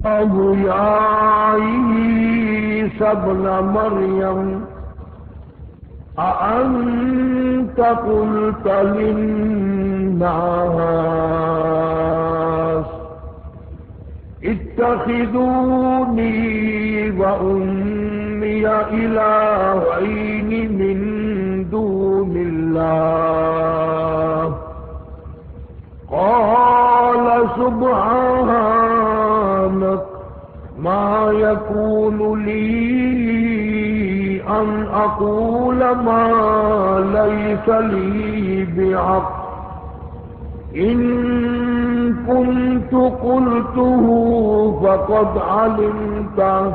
يا عيسى ابن مريم أأنت قلت للناس اتخذوني وأمي إلهين من دون الله قال سبحانك ما يكون لي أن أقول ما ليس لي بحق إن كنت قلته فقد علمته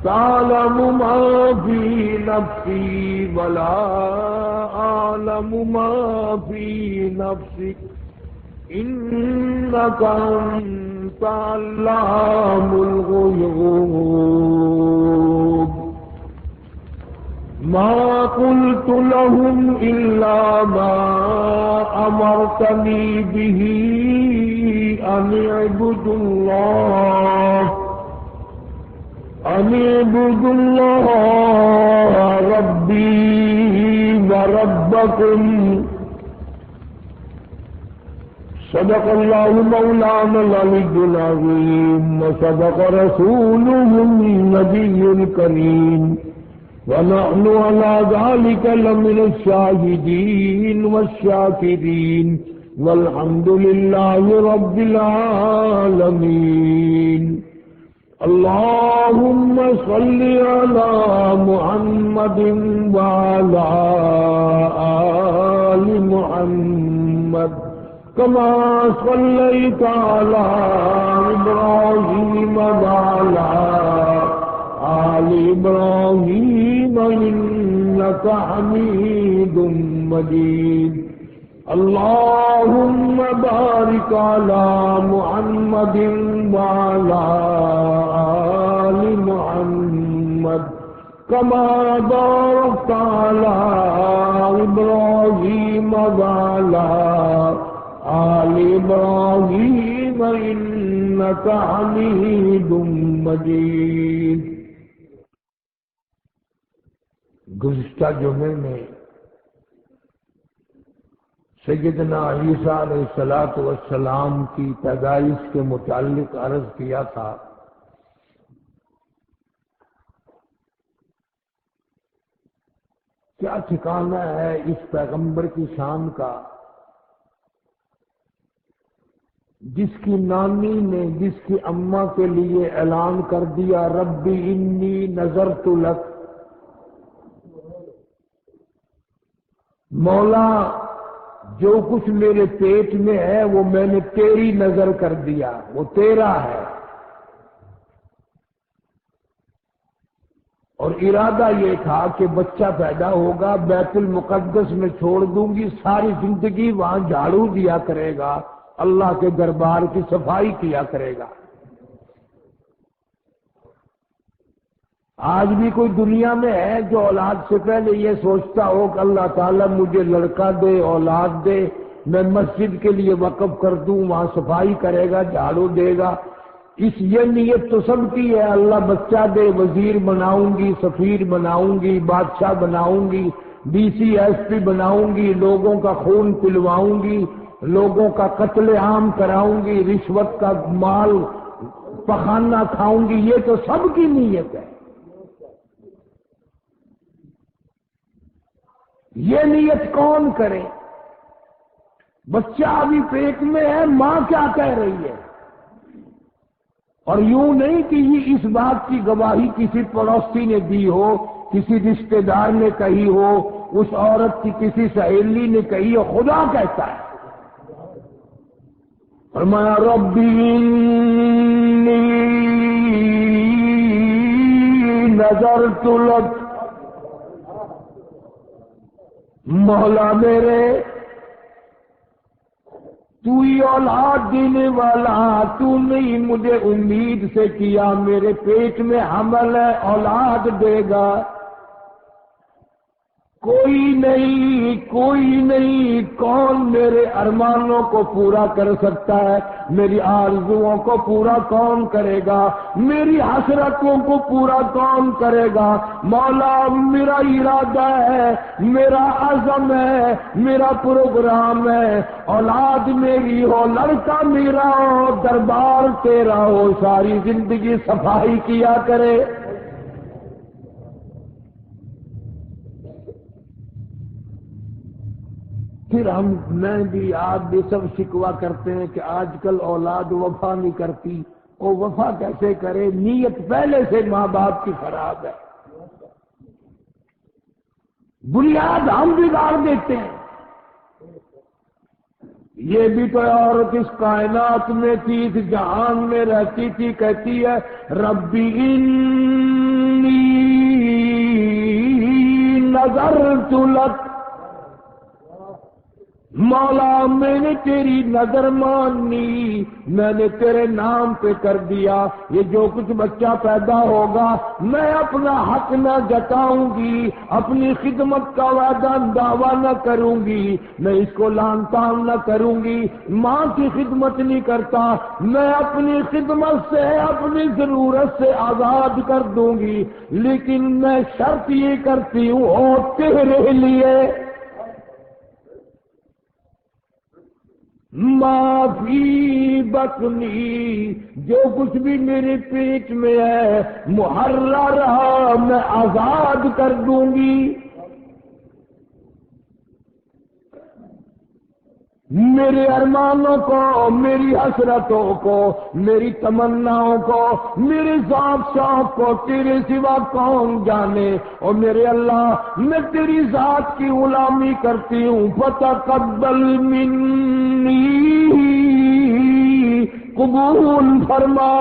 تعلم ما في نفسي ولا أعلم ما في نفسك إنك أنت علام الغيوب ما قلت لهم إلا ما أمرتني به أن اعبدوا الله ربي وربكم صدق الله مولانا العلي العظيم وصدق رسوله النبي الكريم ونحن على ذلك لمن الشاهدين والشاكرين والحمد لله رب العالمين اللهم صل على محمد وعلى آل محمد كما صليت على إبراهيم وعلى آل إبراهيم إنك حميد مجيد اللهم بارك على محمد وعلى آل محمد كما باركت على إبراهيم وعلى آل إبراهيم إنك حميد مجيد. گزشتہ جمعے میں سیدنا عیسیٰ علیہ الصلوۃ والسلام کی پیدائش کے متعلق عرض کیا تھا کیا ٹھکانہ ہے اس پیغمبر کی شان کا جس کی نانی نے جس کی اماں کے لیے اعلان کر دیا ربی انی نذرت لک، مولا جو کچھ میرے پیٹ میں ہے وہ میں نے تیری نظر کر دیا، وہ تیرا ہے، اور ارادہ یہ تھا کہ بچہ پیدا ہوگا بیت المقدس میں چھوڑ دوں گی، ساری زندگی وہاں جھاڑو دیا کرے گا، اللہ کے دربار کی صفائی کیا کرے گا۔ آج بھی کوئی دنیا میں ہے جو اولاد سے پہلے یہ سوچتا ہو کہ اللہ تعالیٰ مجھے لڑکا دے، اولاد دے، میں مسجد کے لیے وقف کر دوں، وہاں صفائی کرے گا، جھاڑو دے گا؟ یہ نیت تو سب کی ہے، اللہ بچہ دے، وزیر بناؤں گی، سفیر بناؤں گی، بادشاہ بناؤں گی، ڈی سی ایس پی بناؤں گی، لوگوں کا خون پلواؤں گی، لوگوں کا قتل عام کراؤں گی، رشوت کا مال پخانہ کھاؤں گی، یہ تو سب کی نیت ہے۔ یہ نیت کون کرے؟ بچہ ابھی پیٹ میں ہے، ماں کیا کہہ رہی ہے؟ اور یوں نہیں کہ یہ اس بات کی گواہی کسی پڑوسی نے دی ہو، کسی رشتہ دار نے کہی ہو، اس عورت کی کسی سہیلی نے کہی ہو، خدا کہتا ہے۔ فرمایا ربی انی نذرت لک، مولا میرے تو ہی اولاد دینے والا، تو نہیں مجھے امید سے کیا میرے پیٹ میں حمل ہے اولاد دے گا، کوئی نہیں کون میرے ارمانوں کو پورا کر سکتا ہے؟ میری آرزوؤں کو پورا کون کرے گا؟ میری حسرتوں کو پورا کون کرے گا؟ مولا میرا ارادہ ہے، میرا عزم ہے، میرا پروگرام ہے، اولاد میری ہو، لڑکا میرا ہو، دربار تیرا ہو، ساری زندگی صفائی کیا کرے۔ پھر میں بھی آپ بھی سب شکوہ کرتے ہیں کہ آج کل اولاد وفا نہیں کرتی۔ وہ وفا کیسے کرے؟ نیت پہلے سے ماں باپ کی خراب ہے، بنیاد ہم بگاڑ دیتے ہیں۔ یہ بھی تو عورت اس کائنات میں تھی، اس جہان میں رہتی تھی، کہتی ہے ربی انی نذرت لک، مولا میں نے تیری نظر مانی، میں نے تیرے نام پہ کر دیا، یہ جو کچھ بچہ پیدا ہوگا میں اپنا حق نہ جتاؤں گی، اپنی خدمت کا وعدہ دعویٰ نہ کروں گی، میں اس کو لان تان نہ کروں گی، ماں کی خدمت نہیں کرتا، میں اپنی خدمت سے اپنی ضرورت سے آزاد کر دوں گی، لیکن میں شرط یہ کرتی ہوں او تیرے لیے معافی بطنی، جو کچھ بھی میرے پیٹ میں ہے محرر رہا میں آزاد کر دوں گی۔ میرے ارمانوں کو، میری حسرتوں کو، میری تمناؤں کو، میرے ذوق شوق کو تیرے سوا کون جانے؟ اور میرے اللہ میں تیری ذات کی غلامی کرتی ہوں، فتقبل منی، قبول فرما۔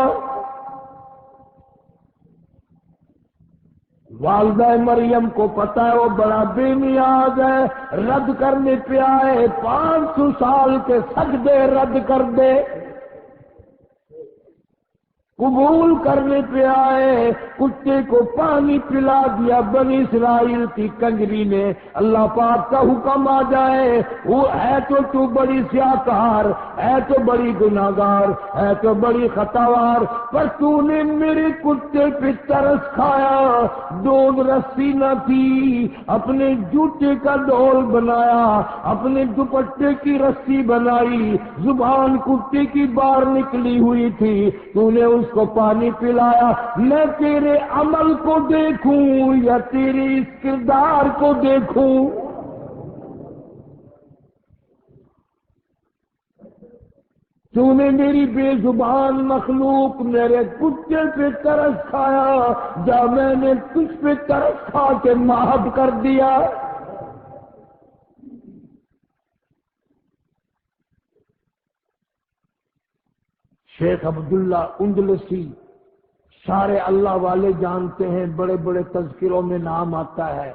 والدہ مریم کو پتا ہے وہ بڑا بے نیاز ہے، رد کرنے پہ آئے 500 سال کے سجدے رد کر دے، قبول کرنے پہ آئے، کتے کو پانی پلا دیا بنی اسرائیل کی کنجری نے، اللہ پاک کا حکم آ جائے وہ ہے تو بڑی سیاکار، ہے تو بڑی گناہگار، ہے تو بڑی خطاوار، پر تو نے میرے کتے پہ ترس کھایا، ڈول رسی نہ تھی، اپنے جوتے کا ڈول بنایا، اپنے دوپٹے کی رسی بنائی، زبان کتے کی باہر نکلی ہوئی تھی، تو نے اس کو پانی پلایا۔ میں تیرے عمل کو دیکھوں یا تیرے اس کردار کو دیکھوں؟ تو نے میری بے زبان مخلوق میرے کتے پہ ترس کھایا، جب میں نے تجھ پہ ترس کھا کے معاف کر دیا۔ شیخ عبداللہ اندلسی سارے اللہ والے جانتے ہیں، بڑے بڑے تذکروں میں نام آتا ہے،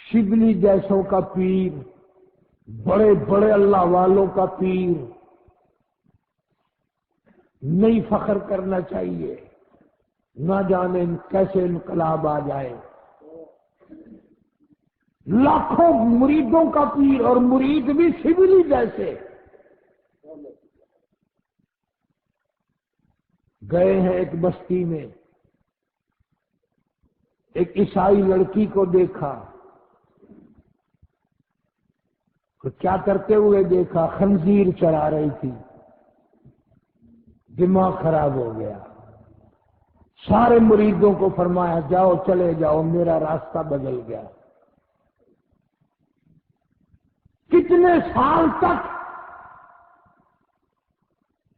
شبلی جیسوں کا پیر، بڑے بڑے اللہ والوں کا پیر، نہیں فخر کرنا چاہیے، نہ جانے کیسے انقلاب آ جائے، لاکھوں مریدوں کا پیر اور مرید بھی شبلی جیسے۔ گئے ہیں ایک بستی میں، ایک عیسائی لڑکی کو دیکھا، تو کیا کرتے ہوئے دیکھا؟ خنزیر چرا رہی تھی، دماغ خراب ہو گیا، سارے مریدوں کو فرمایا جاؤ چلے جاؤ، میرا راستہ بدل گیا۔ کتنے سال تک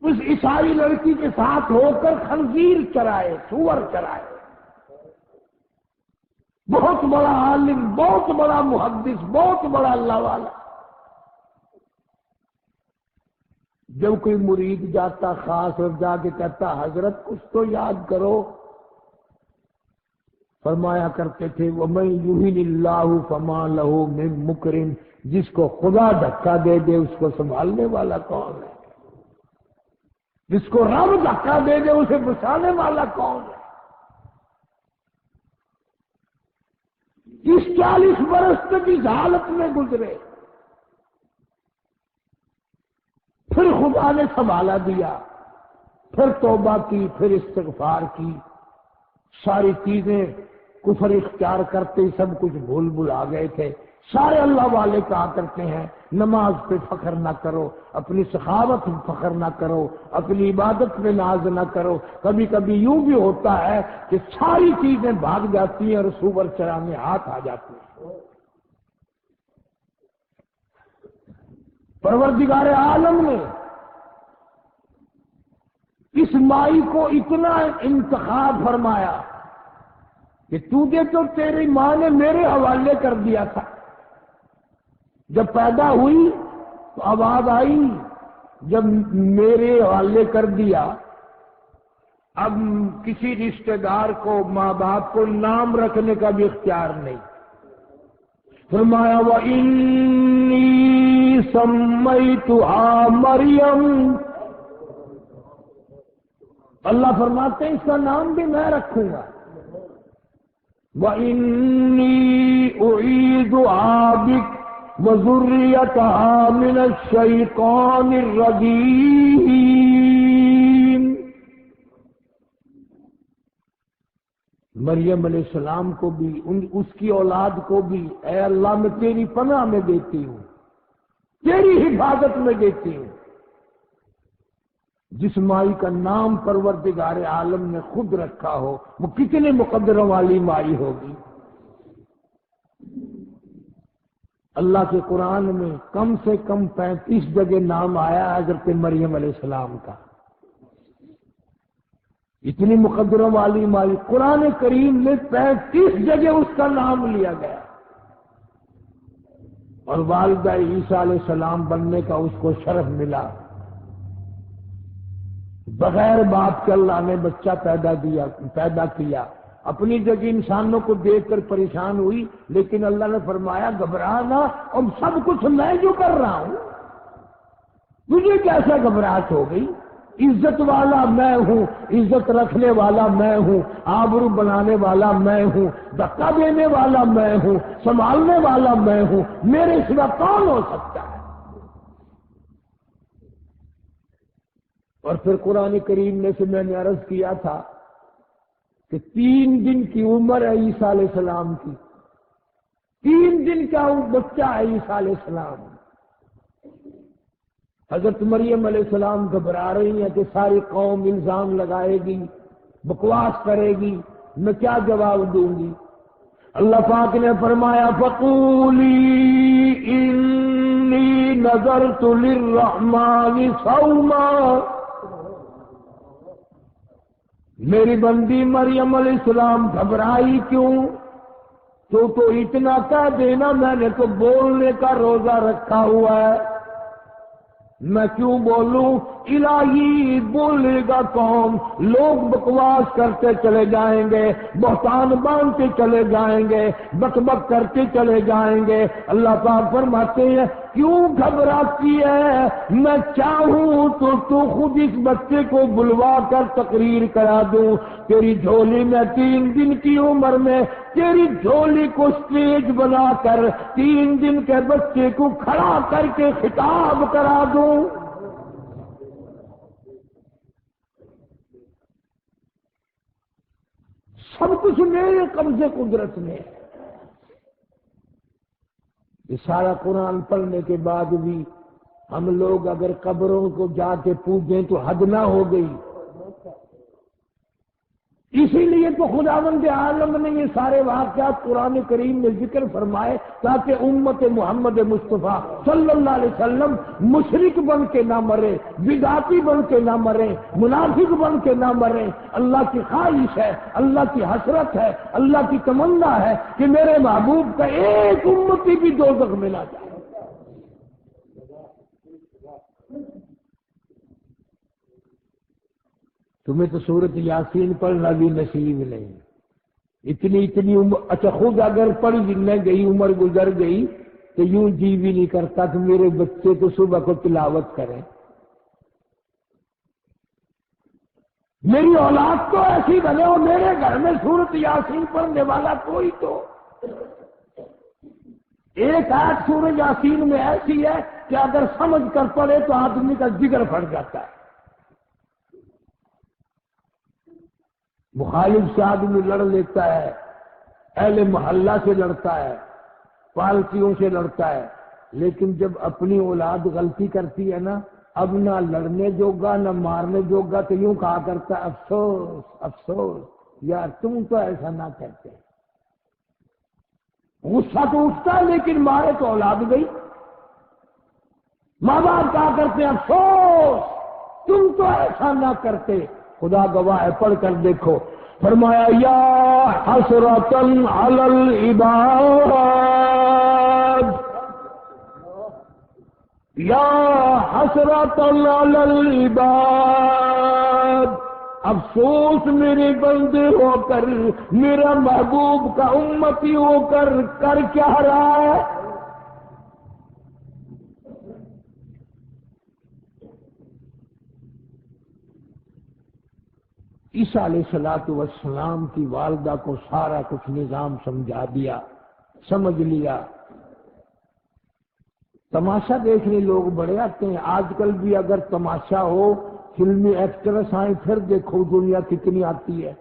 اس عیسائی لڑکی کے ساتھ ہو کر خنزیر چرائے، سور چرائے۔ بہت بڑا عالم، بہت بڑا محدث، بہت بڑا اللہ والا، جب کوئی مرید جاتا خاص اور جا کے کہتا حضرت کچھ تو یاد کرو، فرمایا کرتے تھے وَمَن يُهِنِ اللَّهُ فَمَا لَهُ مِن مُكْرِمٍ، جس کو خدا دھکا دے دے اس کو سنبھالنے والا کون ہے؟ جس کو رب دھکا دے دے اسے بچانے والا کون ہے؟ 40 برس تک اس حالت میں گزرے، پھر خدا نے سنبھالا دیا، پھر توبہ کی، پھر استغفار کی، ساری چیزیں کفر اختیار کرتے ہی سب کچھ بھول بھلا گئے تھے۔ سارے اللہ والے کہا کرتے ہیں نماز پہ فخر نہ کرو، اپنی سخاوت پہ فخر نہ کرو، اپنی عبادت میں ناز نہ کرو۔ کبھی کبھی یوں بھی ہوتا ہے کہ ساری چیزیں بھاگ جاتی ہیں اور سور چرانے ہاتھ آ جاتے ہیں۔ پروردگار عالم نے اس مائی کو اتنا انتخاب فرمایا کہ تجھے تو تیری ماں نے میرے حوالے کر دیا تھا، جب پیدا ہوئی تو آواز آئی، جب میرے حوالے کر دیا اب کسی رشتہ دار کو، ماں باپ کو نام رکھنے کا بھی اختیار نہیں۔ فرمایا وَإِنِّي سَمَّيْتُهَا مَرْيَمَ، اللہ فرماتے ہیں اس کا نام بھی میں رکھوں گا۔ وَإِنِّي أُعِيذُهَا بِكَ وَذُرِّيَّتَهَا مِنَ الشَّيْطَانِ الرَّجِيمِ، مریم علیہ السلام کو بھی، اس کی اولاد کو بھی اے اللہ میں تیری پناہ میں دیتی ہوں، تیری حفاظت میں دیتی ہوں۔ جس مائی کا نام پروردگار عالم نے خود رکھا ہو وہ کتنے مقدروں والی مائی ہوگی۔ اللہ کے قرآن میں کم سے کم 35 جگہ نام آیا حضرت مریم علیہ السلام کا۔ اتنی مقدروں والی مائی، قرآن کریم میں 35 جگہ اس کا نام لیا گیا، اور والدہ عیسیٰ علیہ السلام بننے کا اس کو شرف ملا۔ بغیر باپ کے اللہ نے بچہ پیدا کیا۔ اپنی جگہ انسانوں کو دیکھ کر پریشان ہوئی، لیکن اللہ نے فرمایا گھبرانا، اب سب کچھ میں جو کر رہا ہوں، تجھے کیسا گھبراہٹ ہو گئی؟ عزت والا میں ہوں، عزت رکھنے والا میں ہوں، آبرو بنانے والا میں ہوں، دھکا دینے والا میں ہوں، سنبھالنے والا میں ہوں، میرے سوا کون ہو سکتا ہے؟ اور پھر قرآن کریم میں سے میں نے عرض کیا تھا کہ 3 دن کی عمر ہے عیسیٰ علیہ السلام کی، 3 دن کا بچہ ہے عیسیٰ علیہ السلام۔ حضرت مریم علیہ السلام گھبرا رہی ہیں کہ ساری قوم الزام لگائے گی، بکواس کرے گی، میں کیا جواب دوں گی؟ اللہ پاک نے فرمایا فَقُولِي إِنِّي نَذَرْتُ لِلرَّحْمَٰنِ صَوْمًا، میری بندی مریم علیہ السلام گھبرائی کیوں؟ تو اتنا کہہ دینا میں نے تو بولنے کا روزہ رکھا ہوا ہے، میں کیوں بولوں؟ الہی بولے گا کون؟ لوگ بکواس کرتے چلے جائیں گے، بہتان باندھتے چلے جائیں گے، بک بک کرتے چلے جائیں گے۔ اللہ پاک فرماتے ہیں کیوں گھبراتی ہے؟ میں چاہوں تو خود اس بچے کو بلوا کر تقریر کرا دوں، تیری جھولی میں 3 دن کی عمر میں تیری جھولی کو سٹیج بنا کر 3 دن کے بچے کو کھڑا کر کے خطاب کرا دوں۔ سب کچھ میرے قبضے قدرت میں ہے۔ یہ سارا قرآن پڑھنے کے بعد بھی ہم لوگ اگر قبروں کو جا کے پوجیں تو حد نہ ہو گئی۔ اسی لیے تو خداوند عالم نے یہ سارے واقعات قرآن کریم میں ذکر فرمائے تاکہ امت محمد مصطفیٰ صلی اللہ علیہ وسلم مشرک بن کے نہ مرے، بدعتی بن کے نہ مرے، منافق بن کے نہ مرے۔ اللہ کی خواہش ہے، اللہ کی حسرت ہے، اللہ کی تمنا ہے کہ میرے محبوب کا ایک امتی بھی دوزخ میں نہ جائے۔ تمہیں تو سورت یاسین پڑھنا بھی نصیب نہیں، اتنی اچھا خود اگر پڑھ نہ گئی، عمر گزر گئی تو یوں جی بھی نہیں کرتا کہ میرے بچے تو صبح کو تلاوت کریں۔ میری اولاد تو ایسی بنے اور میرے گھر میں سورت یاسین پڑھنے والا کوئی تو ایک آیت سورہ یاسین میں ایسی ہے کہ اگر سمجھ کر پڑے تو آدمی کا جگر پھٹ جاتا ہے. مخالف سے آدمی لڑ لیتا ہے، اہل محلہ سے لڑتا ہے، پارٹیوں سے لڑتا ہے، لیکن جب اپنی اولاد غلطی کرتی ہے نا، اب نہ لڑنے جوگا نہ مارنے جوگا، تو یوں کہا کرتا ہے افسوس افسوس یار تم تو ایسا نہ کرتے. غصہ تو اٹھتا ہے لیکن مارے تو اولاد گئی. ماں باپ کہا کرتے ہیں افسوس تم تو ایسا نہ کرتے. خدا گواہ ہے، پڑھ کر دیکھو، فرمایا یا حسرتن علی العباد، یا حسرتن علی العباد، افسوس میرے بندے ہو کر، میرا محبوب کا امتی ہو کر کیا رہا ہے. عیسیٰ علیہ السلام کی والدہ کو سارا کچھ نظام سمجھا دیا، سمجھ لیا. تماشا دیکھنے لوگ بڑے آتے ہیں. آج کل بھی اگر تماشا ہو، فلمی ایکٹریس آئیں، پھر دیکھو دنیا کتنی آتی ہے.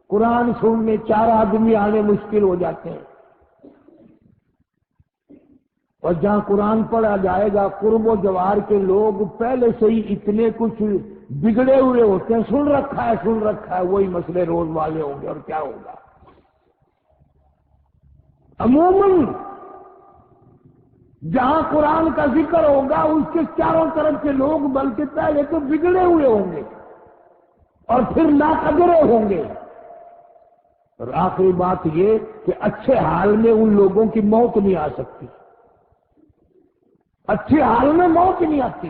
قرآن سننے 4 آدمی آنے مشکل ہو جاتے ہیں. اور جہاں قرآن پڑھا جائے گا، قرب و جوار کے لوگ پہلے سے ہی اتنے کچھ بگڑے ہوئے ہوتے ہیں. سن رکھا ہے وہی مسئلے روز والے ہوں گے اور کیا ہوگا. عموماً جہاں قرآن کا ذکر ہوگا اس کے چاروں طرف کے لوگ بلکہ پہلے تو بگڑے ہوئے ہوں گے اور پھر ناقدرے ہوں گے. اور آخری بات یہ کہ اچھے حال میں ان لوگوں کی موت نہیں آ سکتی. اچھے حال میں موت نہیں آتی،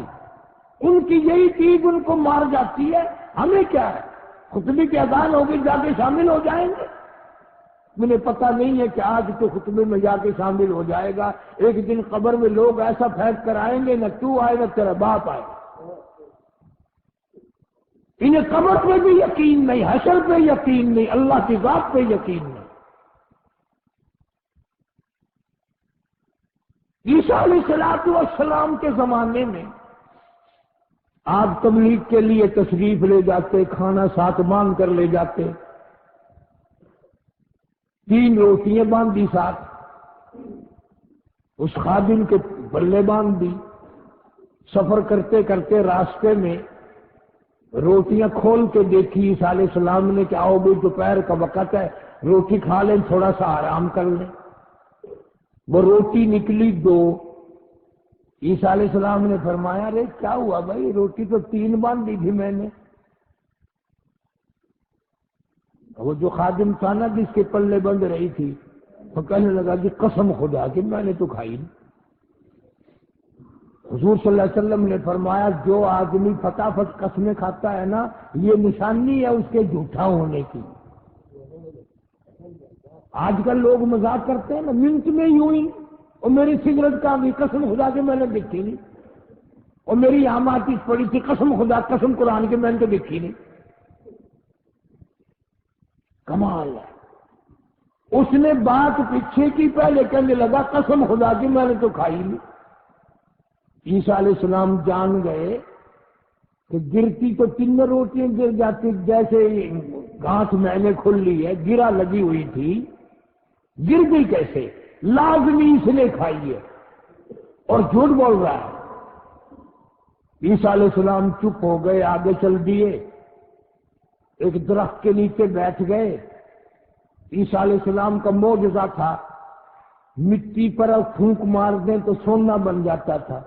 ان کی یہی چیز ان کو مار جاتی ہے. ہمیں کیا ہے، خطبے کی اذان ہوگی جا کے شامل ہو جائیں گے. مجھے پتہ نہیں ہے کہ آج تو خطبے میں جا کے شامل ہو جائے گا، ایک دن قبر میں لوگ ایسا پھینک کر آئیں گے، نہ تو آئے نہ تیرا باپ آئے. انہیں قبر پہ بھی یقین نہیں، حشر پہ یقین نہیں، اللہ کی ذات پہ یقین نہیں. عیسیٰ علیہ السلام کے زمانے میں آپ تبلیغ کے لیے تشریف لے جاتے، کھانا ساتھ باندھ کر لے جاتے. 3 روٹیاں باندھی ساتھ، اس خادم کے بلے باندھ دی. سفر کرتے کرتے راستے میں روٹیاں کھول کے دیکھی عیسیٰ علیہ السلام نے کہ آؤ بھی دوپہر کا وقت ہے، روٹی کھا لیں، تھوڑا سا آرام کر لیں. وہ روٹی نکلی 2. عیسیٰ علیہ السلام نے فرمایا ارے کیا ہوا بھائی، روٹی تو 3 باندھی تھی میں نے. وہ جو خادم تھا نا جس کے پلے بند رہی تھی، وہ کہنے لگا کہ قسم خدا کہ میں نے تو کھائی نہیں. حضور صلی اللہ علیہ وسلم نے فرمایا جو آدمی فٹافٹ قسمیں کھاتا ہے نا، یہ نشانی ہے اس کے جھوٹا ہونے کی. آج کل لوگ مذاق کرتے ہیں نا، منٹ میں یوں ہی، اور میری سگریٹ کا بھی قسم خدا کے میں نے دیکھی نہیں، اور میری یہاں مارکیٹ پڑی تھی، قسم خدا قسم قرآن کے میں نے تو دیکھی نہیں. کمال ہے. اس نے بات پیچھے کی، پہلے کہنے لگا قسم خدا کی میں نے تو کھائی نہیں. عیسیٰ علیہ السلام جان گئے کہ گرتی تو 3 روٹیاں گر جاتی، جیسے گھاس میں نے کھل لی ہے، گرا لگی ہوئی تھی، گر گئی کیسے؟ لازمی اس نے کھائی ہے اور جھوٹ بول رہا ہے. عیسیٰ علیہ السلام چپ ہو گئے، آگے چل دیے، ایک درخت کے نیچے بیٹھ گئے. عیسیٰ علیہ السلام کا معجزہ تھا، مٹی پر پھونک مار دیں تو سونا بن جاتا تھا.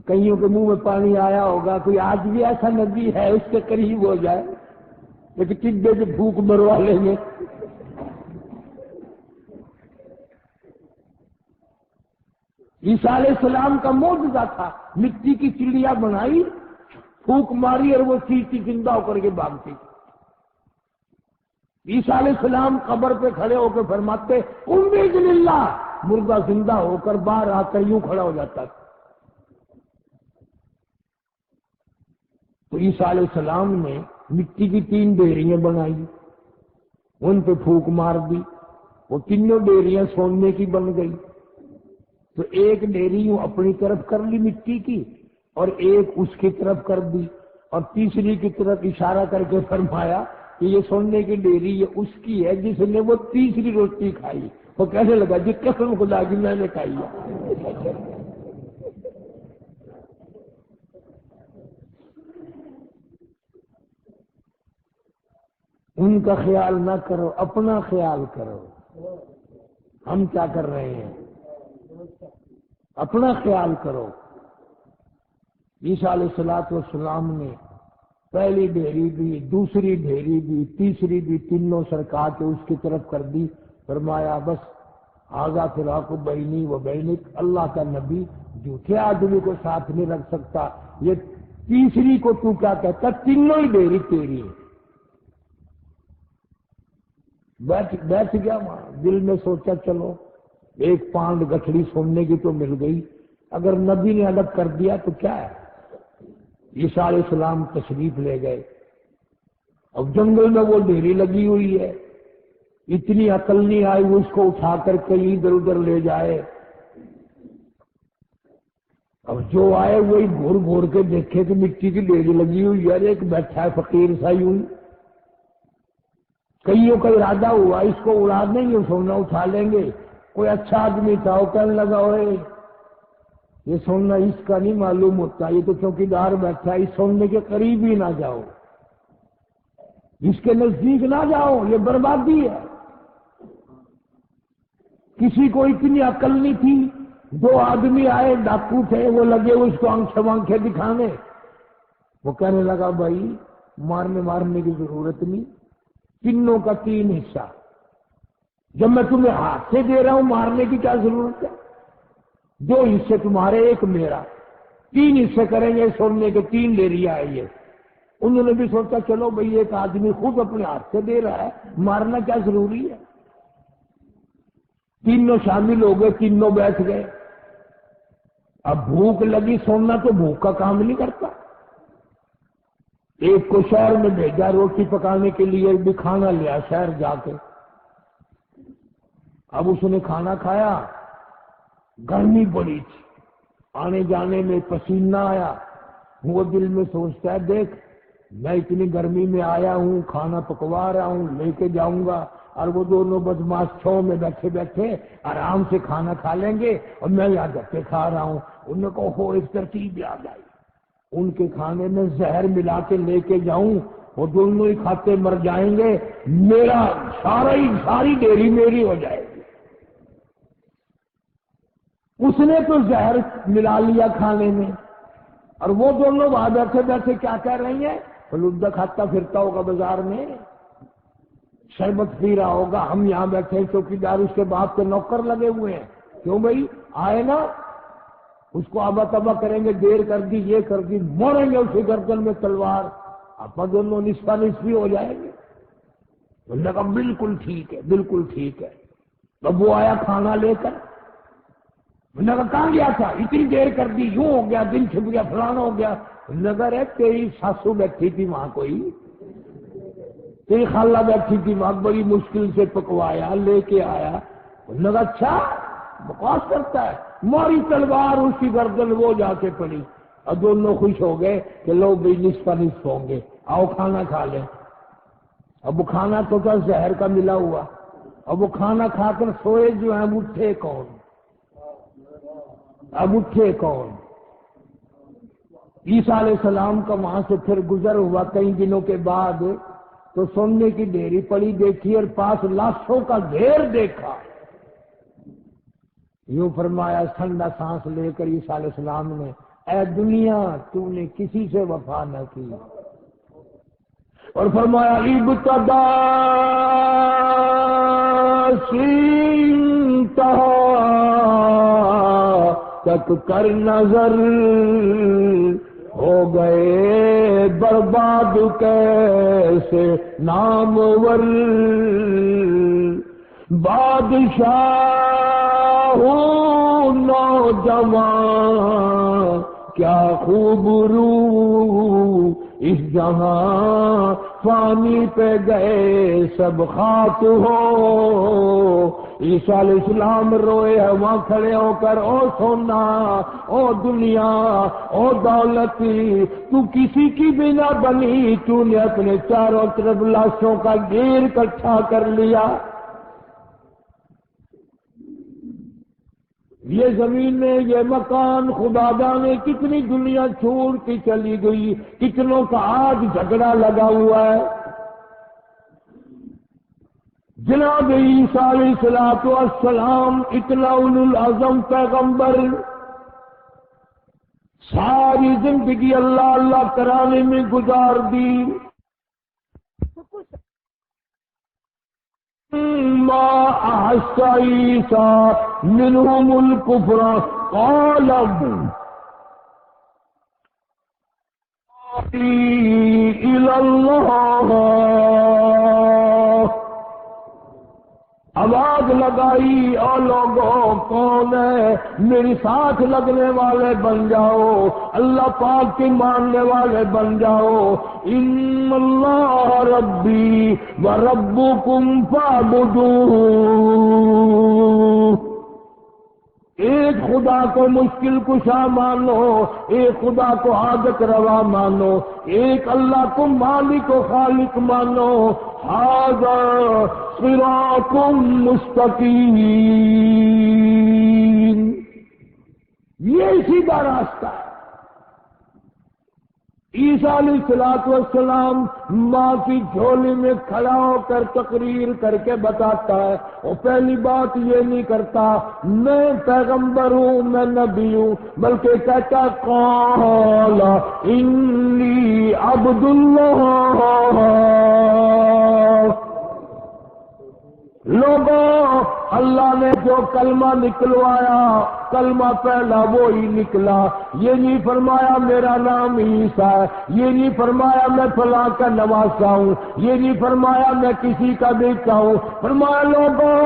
کئیوں کے منہ میں پانی آیا ہوگا، کوئی آج بھی ایسا نبی ہے اس کے قریب ہو جائے لیکن ٹڈے سے پھونک مروا لیں گے. عیسیٰ علیہ السلام کا معجزہ تھا، مٹی کی چڑیا بنائی، پھونک ماری اور وہ چیٹی زندہ ہو کر کے بھاگتی. عیسیٰ علیہ السلام قبر پہ کھڑے ہو کے فرماتے بِإِذْنِ اللَّهِ، مردہ زندہ ہو کر باہر آ کر یوں کھڑا ہو جاتا تھا. تو عیسیٰ علیہ السلام نے مٹی کی 3 ڈیریاں بنائی، ان پہ پھونک مار دی، وہ 3 ڈیریاں سونے کی بن گئی. تو ایک ڈیری یوں اپنی طرف کر لی مٹی کی اور ایک اس کی طرف کر دی، اور تیسری کی طرف اشارہ کر کے فرمایا کہ یہ سونے کی ڈیری یہ اس کی ہے جس نے وہ تیسری روٹی کھائی۔ وہ کہنے لگا جی قسم خدا کی میں نے کھائی ہے۔ ان کا خیال نہ کرو، اپنا خیال کرو۔ ہم کیا کر رہے ہیں؟ اپنا خیال کرو۔ عیسیٰ علیہ السلام نے پہلی ڈھیری بھی، دوسری ڈھیری بھی، تیسری بھی، تینوں سرکا کے اس کی طرف کر دی۔ فرمایا بس آگا فراق بینی و بینک، اللہ کا نبی جھوٹے آدمی کو ساتھ نہیں رکھ سکتا، یہ تیسری کو تو کیا کہتا؟ تینوں ہی ڈھیری تیری ہے۔ بیٹھ گیا وہاں، دل میں سوچا چلو ایک پانڈ گٹھڑی سونے کی تو مل گئی، اگر نبی نے الگ کر دیا تو کیا ہے۔ عیسیٰ علیہ السلام تشریف لے گئے، اب جنگل میں وہ ڈھیری لگی ہوئی ہے، اتنی عقل نہیں آئی وہ اس کو اٹھا کر کہیں ادھر ادھر لے جائے۔ اب جو آئے وہی گھور گھور کے دیکھے کہ مٹی کی ڈھیری لگی ہوئی ہے، ایک بیٹھا ہے فقیر سا یوں، کئیوں کا ارادہ ہوا اس کو اڑا دیں گے، سونا اٹھا لیں گے۔ کوئی اچھا آدمی تھا وہ کہنے لگا اوئے یہ سونا اس کا نہیں معلوم ہوتا، یہ تو چوکیدار بیٹھا ہے، اس سونے کے قریب ہی نہ جاؤ، اس کے نزدیک نہ جاؤ، یہ بربادی ہے۔ کسی کو اتنی عقل نہیں تھی، دو آدمی آئے ڈاکو تھے، وہ لگے اس کو آنکھیں دکھانے، وہ کہنے لگا بھائی مارنے کی ضرورت نہیں، تینوں کا 3 حصہ، جب میں تمہیں ہاتھ سے دے رہا ہوں مارنے کی کیا ضرورت ہے؟ 2 حصے تمہارے 1 میرا، 3 حصے کریں گے سونے کے، 3 ڈیریاں آئی ہے۔ انہوں نے بھی سوچا چلو بھئی ایک آدمی خود اپنے ہاتھ سے دے رہا ہے، مارنا کیا ضروری ہے۔ تینوں شامل ہو گئے، تینوں بیٹھ گئے۔ اب بھوک لگی، سونا تو بھوک کا کام نہیں کرتا۔ ایک کو شہر میں بھیجا روٹی پکانے کے لیے، بھی کھانا لیا شہر جا کے۔ اب اس نے کھانا کھایا، گرمی بڑی تھی، آنے جانے میں پسینہ آیا، وہ دل میں سوچتا ہے دیکھ میں اتنی گرمی میں آیا ہوں، کھانا پکوا رہا ہوں، لے کے جاؤں گا، اور وہ دونوں بدماش چھو میں بیٹھے بیٹھے آرام سے کھانا کھا لیں گے اور میں یہاں گپے کھا رہا ہوں۔ انہوں نے کہا ہو ایک ترتیب یاد آئی، ان کے کھانے میں زہر ملا کے لے کے جاؤں، وہ دونوں ہی کھاتے مر جائیں گے، میرا ساری ڈیری میری ہو جائے گی۔ اس نے تو زہر ملا لیا کھانے میں، اور وہ دونوں وہاں بیٹھے بیٹھے کیا کہہ رہی ہیں؟ فلودہ کھاتا پھرتا ہوگا بازار میں، شربت پی رہا ہوگا، ہم یہاں بیٹھے چوکیدار اس کے باپ کے نوکر لگے ہوئے ہیں، کیوں بھائی آئے نا اس کو آبا تبا کریں گے، دیر کر دی یہ کر دی، ماریں گے اسی گردن میں تلوار، آپ دونوں نصفہ نصفی ہو جائیں گے۔ انہوں نے کہا بالکل ٹھیک ہے، بالکل ٹھیک ہے۔ اب وہ آیا کھانا لے کر، انہوں نے کہا کہاں گیا تھا، اتنی دیر کر دی، یوں ہو گیا، دن چھپ گیا، فلانا ہو گیا۔ انہوں نے کہا رے تیری ساسو بیٹھی تھی وہاں، کوئی تیری خالہ بیٹھی تھی وہاں، بڑی مشکل سے پکوایا لے کے آیا۔ انہوں نے کہا اچھا بکواس کرتا ہے، ماری تلوار اس کی گردن، وہ جا کے پڑی، اور دونوں خوش ہو گئے کہ لو بھی نصف نصف ہوں گے، آؤ کھانا کھا لیں۔ اب وہ کھانا تو کیا زہر کا ملا ہوا، اب وہ کھانا کھا کر سوئے جو ہیں، اٹھے کون؟ اب اٹھے کون؟ عیسیٰ علیہ السلام کا وہاں سے پھر گزر ہوا کئی دنوں کے بعد، تو سونے کی ڈیری پڑی دیکھی اور پاس لاشوں کا ڈھیر دیکھا۔ یوں فرمایا ٹھنڈا سانس لے کر عیسیٰ علیہ السلام نے، اے دنیا تو نے کسی سے وفا نہ کی، اور فرمایا ابتدا انتہا تک کر نظر، ہو گئے برباد کیسے نامور، بادشاہ نوجوان کیا خوب رو اس جہاں فانی پہ گئے سب خاک ہو. عیسیٰ علیہ السلام روئے ہیں وہاں کھڑے ہو کر، او سونا، او دنیا، او دولتی، تو کسی کی بھی نہ بنی، تو نے اپنے چاروں طرف لاشوں کا ڈھیر اکٹھا کر لیا. یہ زمین میں یہ مکان خدا جانے کتنی دنیا چھوڑ کے چلی گئی، کتنوں کا آج جھگڑا لگا ہوا ہے. جناب عیسیٰ علیہ السلام اتنا اولو العزم پیغمبر، ساری زندگی اللہ اللہ کرانے میں گزار دی. ما احس عیسیٰ منہم الکفر قال الی اللہ. آواز لگائی، او لوگوں کون ہے؟ میری ساتھ لگنے والے بن جاؤ، اللہ پاک کے ماننے والے بن جاؤ. ان اللہ ربی و ربکم فاعبدوہ. ایک خدا کو مشکل کشا مانو، ایک خدا کو حاجت روا مانو، ایک اللہ کو مالک و خالق مانو. ھذا صراط مستقیم، یہ سیدھا راستہ ہے. عیسیٰ علیہ السلام ماں کی جھولی میں کھڑا ہو کر تقریر کر کے بتاتا ہے. وہ پہلی بات یہ نہیں کرتا میں پیغمبر ہوں، میں نبی ہوں، بلکہ کہتا قال انی عبد اللہ. لوگوں، اللہ نے جو کلمہ نکلوایا، کلمہ پہلا وہی نکلا. یہ نہیں فرمایا میرا نام عیسیٰ ہے، یہ نہیں فرمایا میں فلاں کا نواسا ہوں، یہ نہیں فرمایا میں کسی کا بیٹا ہوں. فرمایا لوگوں،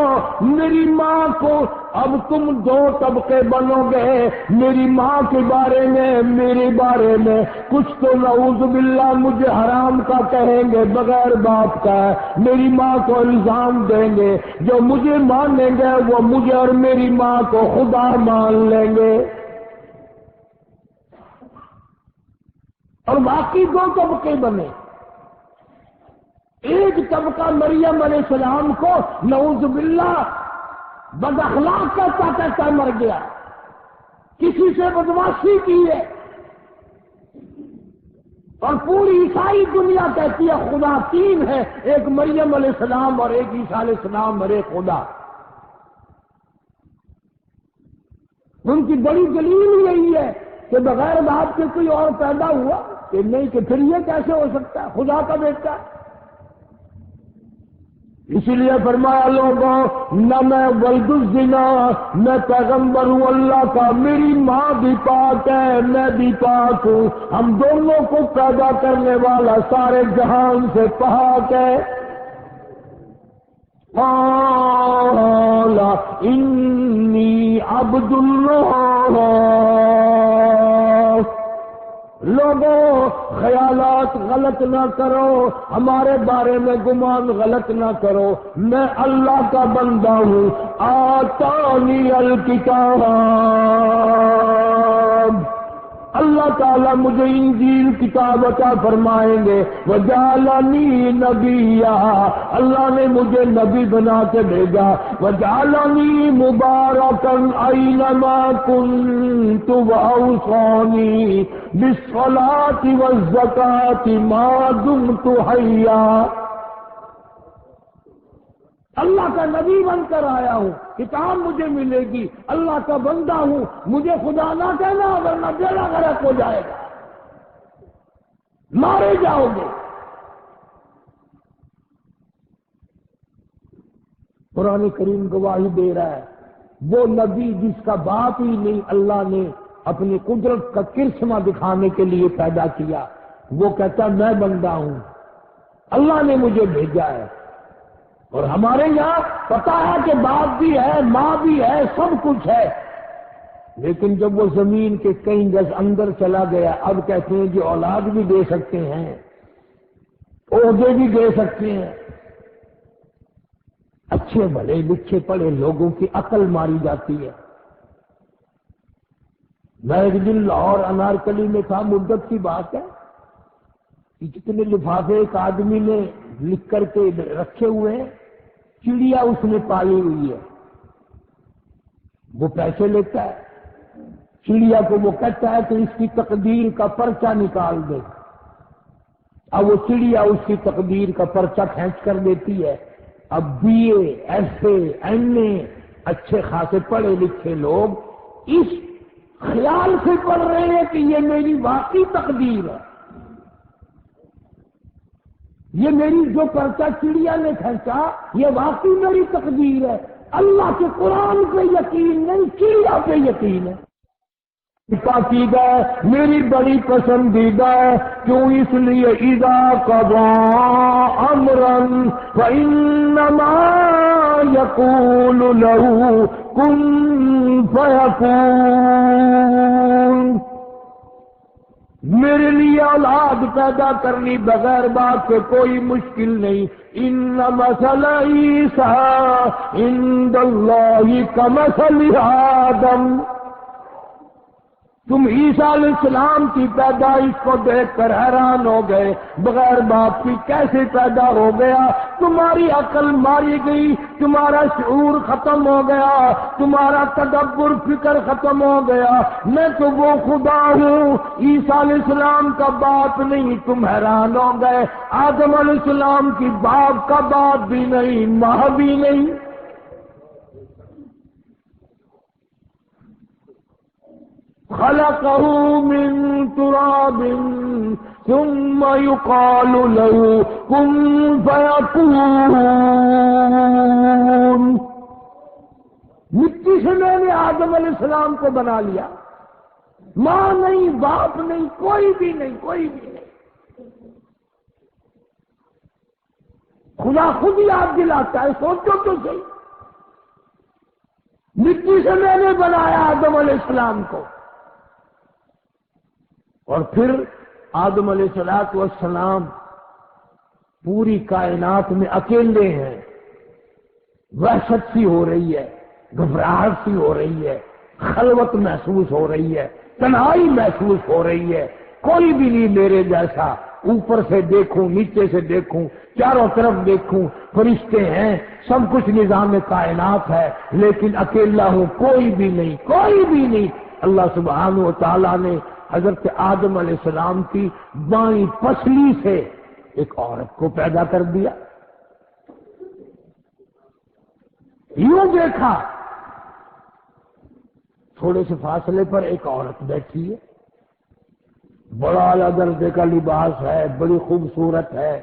میری ماں کو اب تم دو طبقے بنو گے. میری ماں کے بارے میں، میرے بارے میں کچھ تو نعوذ باللہ مجھے حرام کا کہیں گے بغیر باپ کا، میری ماں کو الزام دیں گے. جو مجھے مانیں گے وہ مجھے اور میری ماں کو خدا مان لیں گے. اور باقی دو طبقے بنے. ایک طبقہ مریم علیہ السلام کو نعوذ باللہ بد اخلاق کہتا مر گیا، کسی سے بدماشی کی ہے، اور پوری عیسائی دنیا کہتی ہے خدا تین ہے، ایک مریم علیہ السلام اور ایک عیسیٰ علیہ السلام اور ایک خدا. ان کی بڑی دلیل یہی ہے کہ بغیر باپ کے کوئی اور پیدا ہوا کہ نہیں، کہ پھر یہ کیسے ہو سکتا ہے خدا کا بیٹا. اسی لیے فرمایا لوگوں، نہ میں ولد الزنا، میں پیغمبر ہوں اللہ کا، میری ماں بھی پاک ہے، میں بھی پاک ہوں. ہم دونوں کو پیدا کرنے والا سارے جہان سے پاک ہے. قال انی عبد اللہ. لوگوں، خیالات غلط نہ کرو، ہمارے بارے میں گمان غلط نہ کرو. میں اللہ کا بندہ ہوں. آتانی الکتاب، اللہ تعالیٰ مجھے انجیل کتاب عطا فرمائیں گے. وجعلنی نبیا، اللہ نے مجھے نبی بنا کے بھیجا. وجعلنی مبارکا اینما کنت واوصانی بالصلاۃ والزکاۃ ما دمت حیا. اللہ کا نبی بن کر آیا ہوں، کتاب مجھے ملے گی، اللہ کا بندہ ہوں. مجھے خدا نہ کہنا ورنہ بیڑا غرق ہو جائے گا، مارے جاؤ گے. قرآن کریم گواہی دے رہا ہے، وہ نبی جس کا باپ ہی نہیں اللہ نے اپنی قدرت کا کرشمہ دکھانے کے لیے پیدا کیا، وہ کہتا میں بندہ ہوں، اللہ نے مجھے بھیجا ہے. اور ہمارے یہاں پتا ہے کہ باپ بھی ہے، ماں بھی ہے، سب کچھ ہے، لیکن جب وہ زمین کے کئی گز اندر چلا گیا اب کہتے ہیں کہ اولاد بھی دے سکتے ہیں، عہدے بھی دے سکتے ہیں۔ اچھے بھلے لکھے پڑھے لوگوں کی عقل ماری جاتی ہے۔ میں ایک دن لاہور انارکلی میں تھا، مدت کی بات ہے، جتنے لفافے ایک آدمی نے لکھ کر کے رکھے ہوئے ہیں، چڑیا اس نے پالی ہوئی ہے، وہ پیسے لیتا ہے، چڑیا کو وہ کہتا ہے کہ اس کی تقدیر کا پرچہ نکال دے، اب وہ چڑیا اس کی تقدیر کا پرچہ کھینچ کر دیتی ہے۔ اب B A, F A, M A اچھے خاصے پڑھے لکھے لوگ اس خیال سے پڑھ رہے ہیں کہ یہ میری واقعی تقدیر ہے، یہ میری جو پرچہ چڑیا نے کھینچا یہ واقعی میری تقدیر ہے۔ اللہ کے قرآن پہ یقین نہیں، چڑیا پہ یقین ہے۔ پاکیزہ میری بڑی پسندیدہ ہے، کیوں؟ اس لیے اذا قضا امرا فانما یقول له کن فیکون۔ میرے لیے اولاد پیدا کرنی بغیر باپ کے کوئی مشکل نہیں۔ ان مثل عیسیٰ عند اللہ کمثل آدم۔ تم عیسیٰ علیہ السلام کی پیدائش کو دیکھ کر حیران ہو گئے، بغیر باپ کی کیسے پیدا ہو گیا؟ تمہاری عقل ماری گئی، تمہارا شعور ختم ہو گیا، تمہارا تدبر فکر ختم ہو گیا۔ میں تو وہ خدا ہوں، عیسیٰ علیہ السلام کا باپ نہیں۔ تم حیران ہو گئے، آدم علیہ السلام کی باپ کا باپ بھی نہیں، ماں بھی نہیں۔ خلقه من تراب ثم يقال له كن فيكون۔ مٹی سے میں نے آدم علیہ السلام کو بنا لیا، ماں نہیں، باپ نہیں، کوئی بھی نہیں، کوئی بھی نہیں۔ خدا خود ہی یاد دلاتا ہے، سوچو تو صحیح، مٹی سے میں نے بنایا آدم علیہ السلام کو، اور پھر آدم علیہ السلام پوری کائنات میں اکیلے ہیں۔ وحشت سی ہو رہی ہے، گھبراہٹ سی ہو رہی ہے، خلوت محسوس ہو رہی ہے، تنہائی محسوس ہو رہی ہے، کوئی بھی نہیں میرے جیسا۔ اوپر سے دیکھوں، نیچے سے دیکھوں، چاروں طرف دیکھوں، فرشتے ہیں، سب کچھ نظام کائنات ہے، لیکن اکیلا ہوں، کوئی بھی نہیں، کوئی بھی نہیں۔ اللہ سبحانہ و تعالیٰ نے حضرت آدم علیہ السلام کی بائیں پسلی سے ایک عورت کو پیدا کر دیا۔ یوں دیکھا، تھوڑے سے فاصلے پر ایک عورت بیٹھی ہے، بڑا اعلیٰ درجے کا لباس ہے، بڑی خوبصورت ہے۔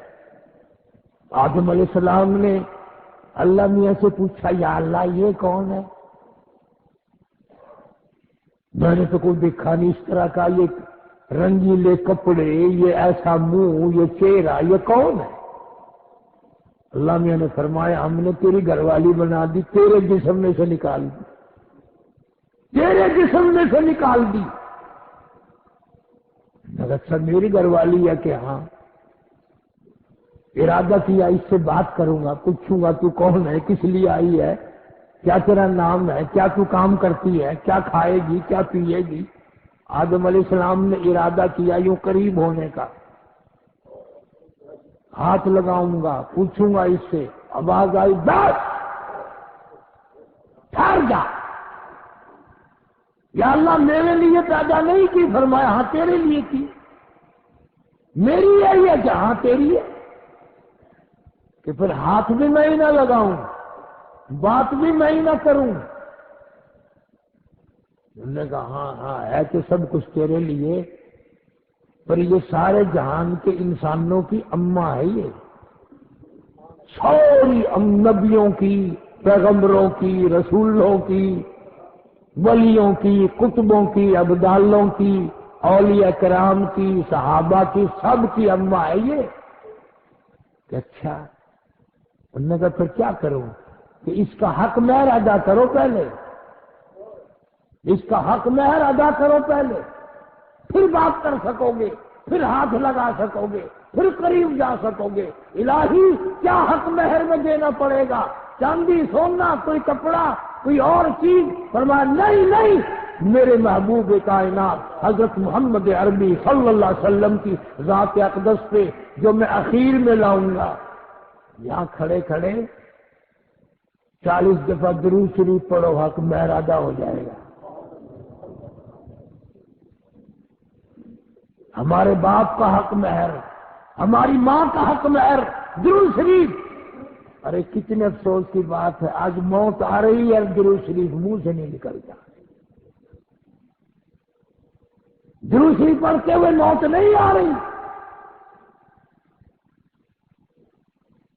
آدم علیہ السلام نے اللہ میاں سے پوچھا، یا اللہ یہ کون ہے؟ میں نے تو کوئی دیکھا نہیں اس طرح کا، یہ رنگیلے کپڑے، یہ ایسا منہ، یہ چہرہ، یہ کون ہے؟ اللہ میاں نے فرمایا، ہم نے تیری گھر والی بنا دی، تیرے جسم میں سے نکال دی، تیرے جسم میں سے نکال دی۔ مگر اچھا میری گھر والی ہے کہ ہاں؟ ارادہ کیا اس سے بات کروں گا، پوچھوں گا تو کون ہے، کس لیے آئی ہے، کیا تیرا نام ہے، کیا تو کام کرتی ہے، کیا کھائے گی، کیا پیے گی؟ آدم علیہ السلام نے ارادہ کیا یوں قریب ہونے کا، ہاتھ لگاؤں گا، پوچھوں گا اس سے، آواز آئی، بس ٹھہر جا۔ یا اللہ میرے لیے پیدا نہیں کی؟ فرمایا ہاں تیرے لیے کی۔ میری ہے یہ کہ ہاں تیری ہے؟ کہ پھر ہاتھ بھی میں ہی نہ لگاؤں، بات بھی میں ہی نہ کروں؟ انہوں نے کہا ہاں ہاں ہے کہ سب کچھ تیرے لیے، پر یہ سارے جہان کے انسانوں کی اماں ہے، یہ ساری نبیوں کی، پیغمبروں کی، رسولوں کی، ولیوں کی، کتبوں کی، ابدالوں کی، اولیاء کرام کی، صحابہ کی، سب کی اماں ہے یہ۔ کہ اچھا، انہوں نے کہا پھر کیا کروں؟ کہ اس کا حق مہر ادا کرو پہلے۔ اس کا حق مہر ادا کرو پہلے، پھر بات کر سکو گے، پھر ہاتھ لگا سکو گے، پھر قریب جا سکو گے۔ الہی کیا حق مہر میں دینا پڑے گا؟ چاندی، سونا، کوئی کپڑا، کوئی اور چیز؟ فرمایا نہیں نہیں، میرے محبوب کائنات حضرت محمد عربی صلی اللہ علیہ وسلم کی ذات اقدس پہ جو میں اخیر میں لاؤں گا، یہاں کھڑے کھڑے 40 دفعہ درود شریف پڑھو، حق مہر ادا ہو جائے گا۔ ہمارے باپ کا حق مہر، ہماری ماں کا حق مہر، درود شریف۔ ارے کتنے افسوس کی بات ہے، آج موت آ رہی ہے، درود شریف منہ سے نہیں نکلتا۔ درود شریف پڑھتے ہوئے موت نہیں آ رہی۔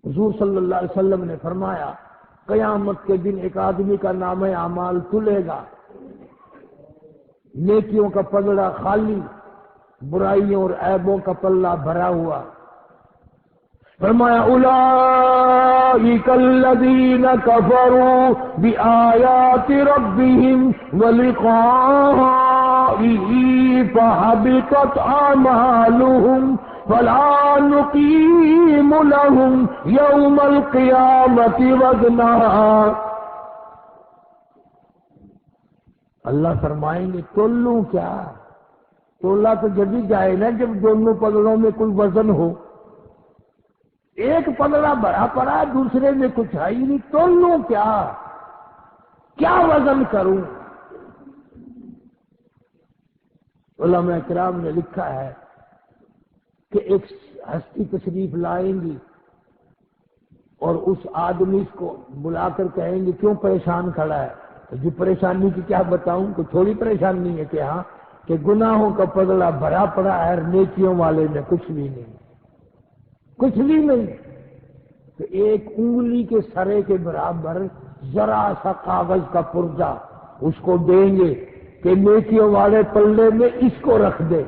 حضور صلی اللہ علیہ وسلم نے فرمایا قیامت کے دن ایک آدمی کا نام اعمال کھلے گا، نیکیوں کا پلڑا خالی، برائیوں اور عیبوں کا پلہ بھرا ہوا۔ فرمایا اولئک الذین کفروا بآیات ربہم ولقائہ فحبطت اعمالہم فلا نقیم لہم یوم القیامۃ وزنا۔ اللہ فرمائیں گے تولوں کیا؟ تولا تو جب ہی جائے نا جب دونوں پلڑوں میں کوئی وزن ہو۔ ایک پلڑا بڑا پڑا، دوسرے میں کچھ ہے ہی نہیں، تولوں کیا؟ کیا وزن کروں؟ علماء کرام نے لکھا ہے کہ ایک ہستی تشریف لائیں گی اور اس آدمی کو بلا کر کہیں گے کیوں پریشان کھڑا ہے؟ تو جی پریشانی کی کیا بتاؤں، کوئی تھوڑی پریشانی ہے کہ ہاں کہ گناہوں کا پلڑا بھرا پڑا ہے، نیکیوں والے میں کچھ بھی نہیں، کچھ بھی نہیں۔ تو ایک انگلی کے سرے کے برابر ذرا سا کاغذ کا پرزہ اس کو دیں گے کہ نیکیوں والے پلڑے میں اس کو رکھ دے،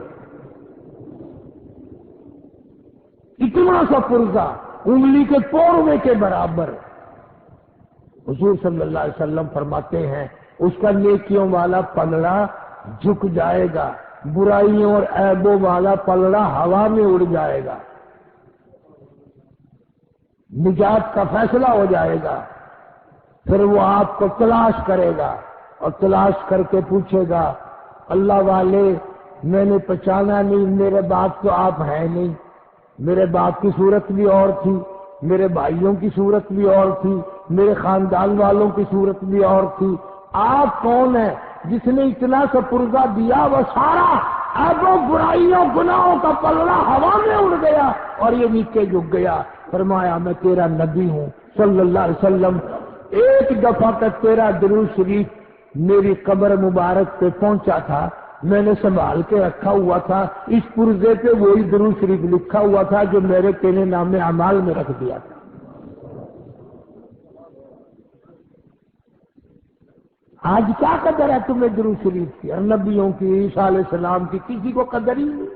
اتنا سا پرزہ انگلی کے پوروے کے برابر۔ حضور صلی اللہ علیہ وسلم فرماتے ہیں اس کا نیکیوں والا پلڑا جھک جائے گا، برائیوں اور عیبوں والا پلڑا ہوا میں اڑ جائے گا، نجات کا فیصلہ ہو جائے گا۔ پھر وہ آپ کو تلاش کرے گا اور تلاش کر کے پوچھے گا اللہ والے میں نے پہچانا نہیں، میرے باپ تو آپ ہیں نہیں، میرے باپ کی صورت بھی اور تھی، میرے بھائیوں کی صورت بھی اور تھی، میرے خاندان والوں کی صورت بھی اور تھی، آپ کون ہیں جس نے اتنا سا پرزہ دیا؟ وہ سارا عیبوں برائیوں گناہوں کا پلڑا ہوا میں اڑ گیا اور یہ نیچے جھک گیا۔ فرمایا میں تیرا نبی ہوں صلی اللہ علیہ وسلم، ایک دفعہ تک تیرا درود شریف میری قبر مبارک پہ پہنچا تھا، میں نے سنبھال کے رکھا ہوا تھا، اس پرزے پہ وہی درود شریف لکھا ہوا تھا جو میرے تیرے نام اعمال میں رکھ دیا تھا۔ آج کیا قدر ہے تمہیں درود شریف کی اور نبیوں کی، عیسیٰ علیہ السلام کی؟ کسی کو قدر ہی نہیں۔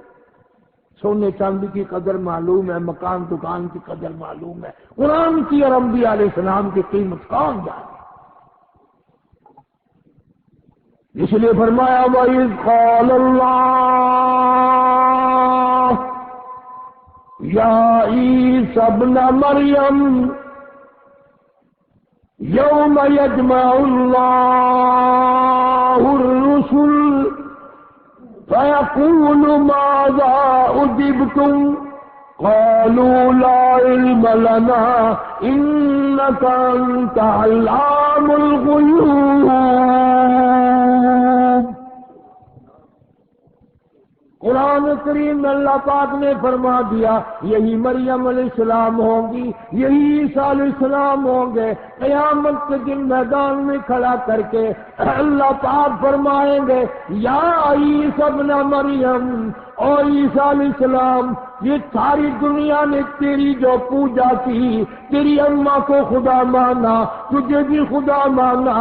سونے چاندی کی قدر معلوم ہے، مکان دکان کی قدر معلوم ہے، قرآن کی اور انبیاء علیہ السلام کی قیمت کون جانے؟ اس لیے فرمایا وَإِذْ قَالَ اللَّهُ يَا عِيسَى ابْنَ مَرْيَمَ يَوْمَ يَجْمَعُ اللَّهُ الرُّسُلَ فَيَقُولُ مَاذَا أُجِبْتُمْ قَالُوا لَا عِلْمَ لَنَا إِنَّكَ أَنْتَ عَلَّامُ الْغُيُوبِ۔ قرآن کریم میں اللہ پاک نے فرما دیا یہی مریم علیہ السلام ہوں گی، یہی عیسیٰ علیہ السلام ہوں گے۔ قیامت کے دن میدان میں کھڑا کر کے اللہ پاک فرمائیں گے یا عیسی ابن مریم، اور عیسیٰ علیہ السلام یہ ساری دنیا نے تیری جو پوجا کی، تیری اماں کو خدا مانا، تجھے بھی خدا مانا،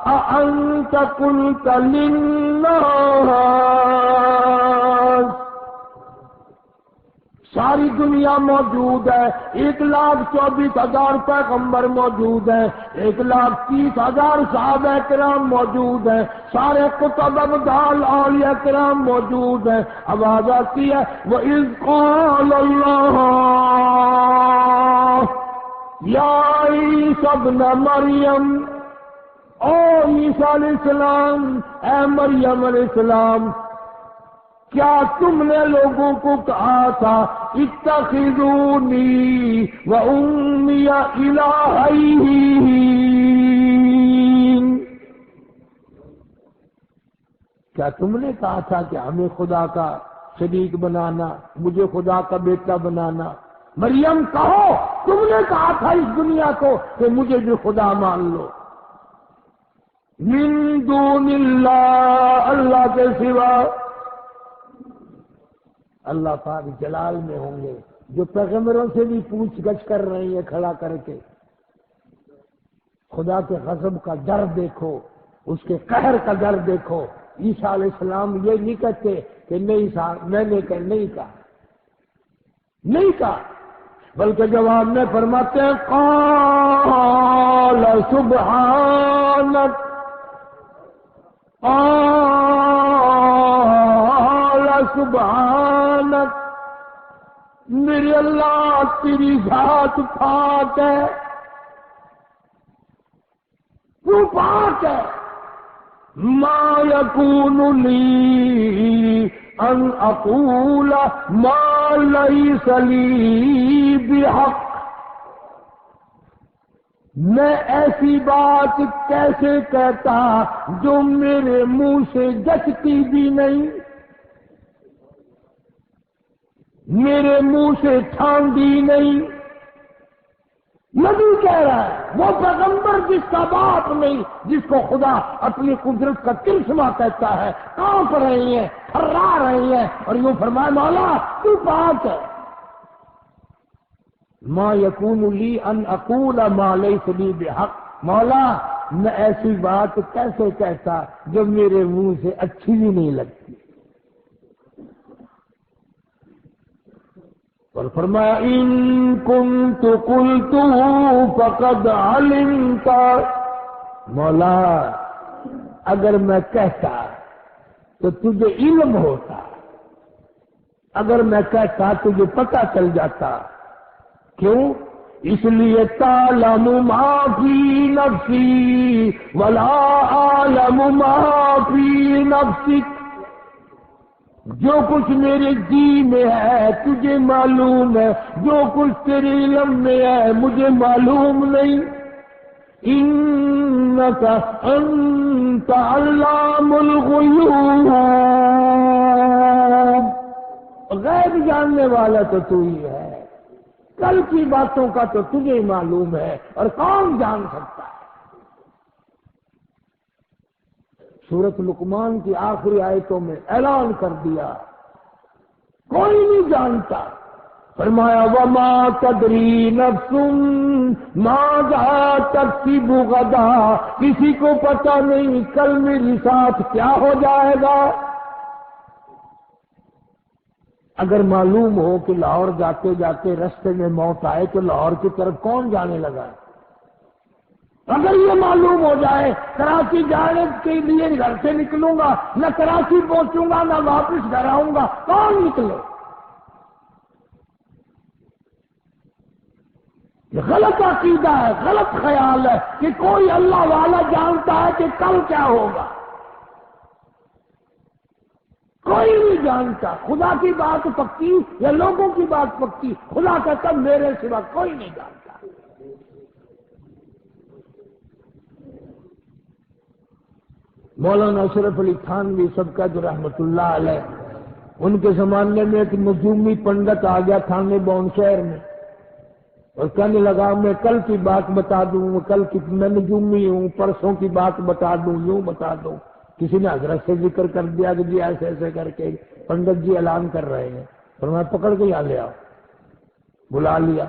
اَأَنْتَ قُلْتَ لِلنَّاسِ، ساری دنیا موجود ہے، 1,24,000 پیغمبر موجود ہیں، 1,30,000 صحابہ کرام موجود ہیں، سارے کتب ابدال اولیاء کرام موجود ہیں۔ آواز آتی ہے وَإِذْ قَالَ اللَّهُ يَا عِيسَى ابْنَ مَرْيَمَ، او عیسیٰ علیہ السلام، اے مریم علیہ السلام، کیا تم نے لوگوں کو کہا تھا اتخذونی و امی الہین، کیا تم نے کہا تھا کہ ہمیں خدا کا شریک بنانا، مجھے خدا کا بیٹا بنانا؟ مریم کہو تم نے کہا تھا اس دنیا کو کہ مجھے بھی خدا مان لو۔ من دون اللہ، اللہ کے سوا۔ اللہ پاک جلال میں ہوں گے، جو پیغمبروں سے بھی پوچھ گچھ کر رہے ہیں کھڑا کر کے۔ خدا کے غضب کا ڈر دیکھو، اس کے قہر کا ڈر دیکھو۔ عیسیٰ علیہ السلام یہ نہیں کہتے کہ نہیں صاحب میں نے نہیں کہا، بلکہ جواب میں فرماتے ہیں قال سبحانک، قال سبحانک، میرے اللہ تیری ذات پاک ہے، تو پاک ہے۔ ما یکون لی ان اقول ما لیس لی بحق، میں ایسی بات کیسے کہتا جو میرے منہ سے جچتی بھی نہیں، میرے منہ سے ٹھانڈی نہیں۔ نبی کہہ رہا ہے، وہ پیغمبر جس کا باپ نہیں، جس کو خدا اپنی قدرت کا کرشمہ کہتا ہے، کانپ رہے ہیں، تھرا رہے ہیں، اور یوں فرمائے مولا تو پاک ہے۔ ما یکون لی ان اقول ما لیس لی بحق، مولا میں ایسی بات کیسے کہتا جو میرے منہ سے اچھی بھی نہیں لگتی۔ اور فرمایا ان کنت قلتہ فقد علمت، مولا اگر میں کہتا تو تجھے علم ہوتا، اگر میں کہتا تجھے پتہ چل جاتا۔ کیوں؟ اس لیے تعلم ما فی نفسی ولا اعلم ما فی نفسک، جو کچھ میرے جی میں ہے تجھے معلوم ہے، جو کچھ تیرے علم میں ہے مجھے معلوم نہیں۔ انک انت علام الغیوب، غیب جاننے والا تو تو ہی ہے، کل کی باتوں کا تو تجھے معلوم ہے، اور کون جان سکتا ہے؟ سورۃ لقمان کی آخری آیتوں میں اعلان کر دیا کوئی نہیں جانتا۔ فرمایا وما تدری نفس ماذا تکسب غدا، کسی کو پتہ نہیں کل میرے ساتھ کیا ہو جائے گا۔ اگر معلوم ہو کہ لاہور جاتے جاتے رستے میں موت آئے تو لاہور کی طرف کون جانے لگا؟ اگر یہ معلوم ہو جائے کراچی جانے کے لیے گھر سے نکلوں گا، نہ کراچی پہنچوں گا نہ واپس گھر آؤں گا، کون نکلے؟ یہ غلط عقیدہ ہے، غلط خیال ہے کہ کوئی اللہ والا جانتا ہے کہ کل کیا ہوگا۔ کوئی نہیں جانتا، خدا کی بات پکی یا لوگوں کی بات پکی، خدا کا سب میرے سوا کوئی نہیں جانتا۔ مولانا اشرف علی تھانوی سبقت رحمت اللہ علیہ، ان کے زمانے میں ایک نجومی پنڈت آ گیا تھانے بون شہر میں، اور کہنے لگا میں کل کی بات بتا دوں، میں نجومی ہوں، پرسوں کی بات بتا دوں، یوں بتا دوں۔ کسی نے حضرت سے ذکر کر دیا کہ جی ایسے ایسے کر کے پنڈت جی اعلان کر رہے ہیں، اور میں پکڑ کے یہاں لے آؤ، بلا لیا،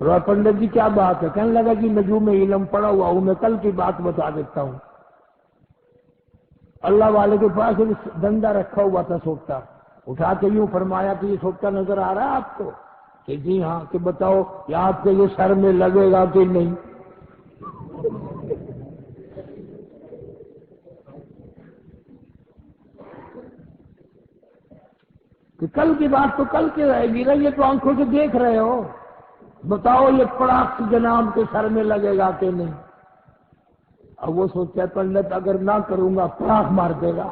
اور پنڈت جی کیا بات ہے؟ کہنے لگا کہ نجوم علم پڑا ہوا ہوں، میں کل کی بات بتا دیتا ہوں۔ اللہ والے کے پاس ایک ڈنڈا رکھا ہوا تھا سوٹا، اٹھا کے یوں فرمایا کہ یہ سوچتا نظر آ رہا ہے آپ کو؟ کہ جی ہاں. کہ بتاؤ کہ آپ کے یہ سر میں لگے گا کہ نہیں؟ کہ کل کی بات تو کل کی رہے گی نا، یہ تو آنکھوں سے دیکھ رہے ہو. بتاؤ یہ پڑاخ جناب کے سر میں لگے گا کہ نہیں؟ اب وہ سوچتا ہے پنڈت اگر نہ کروں گا پڑاخ مار دے گا،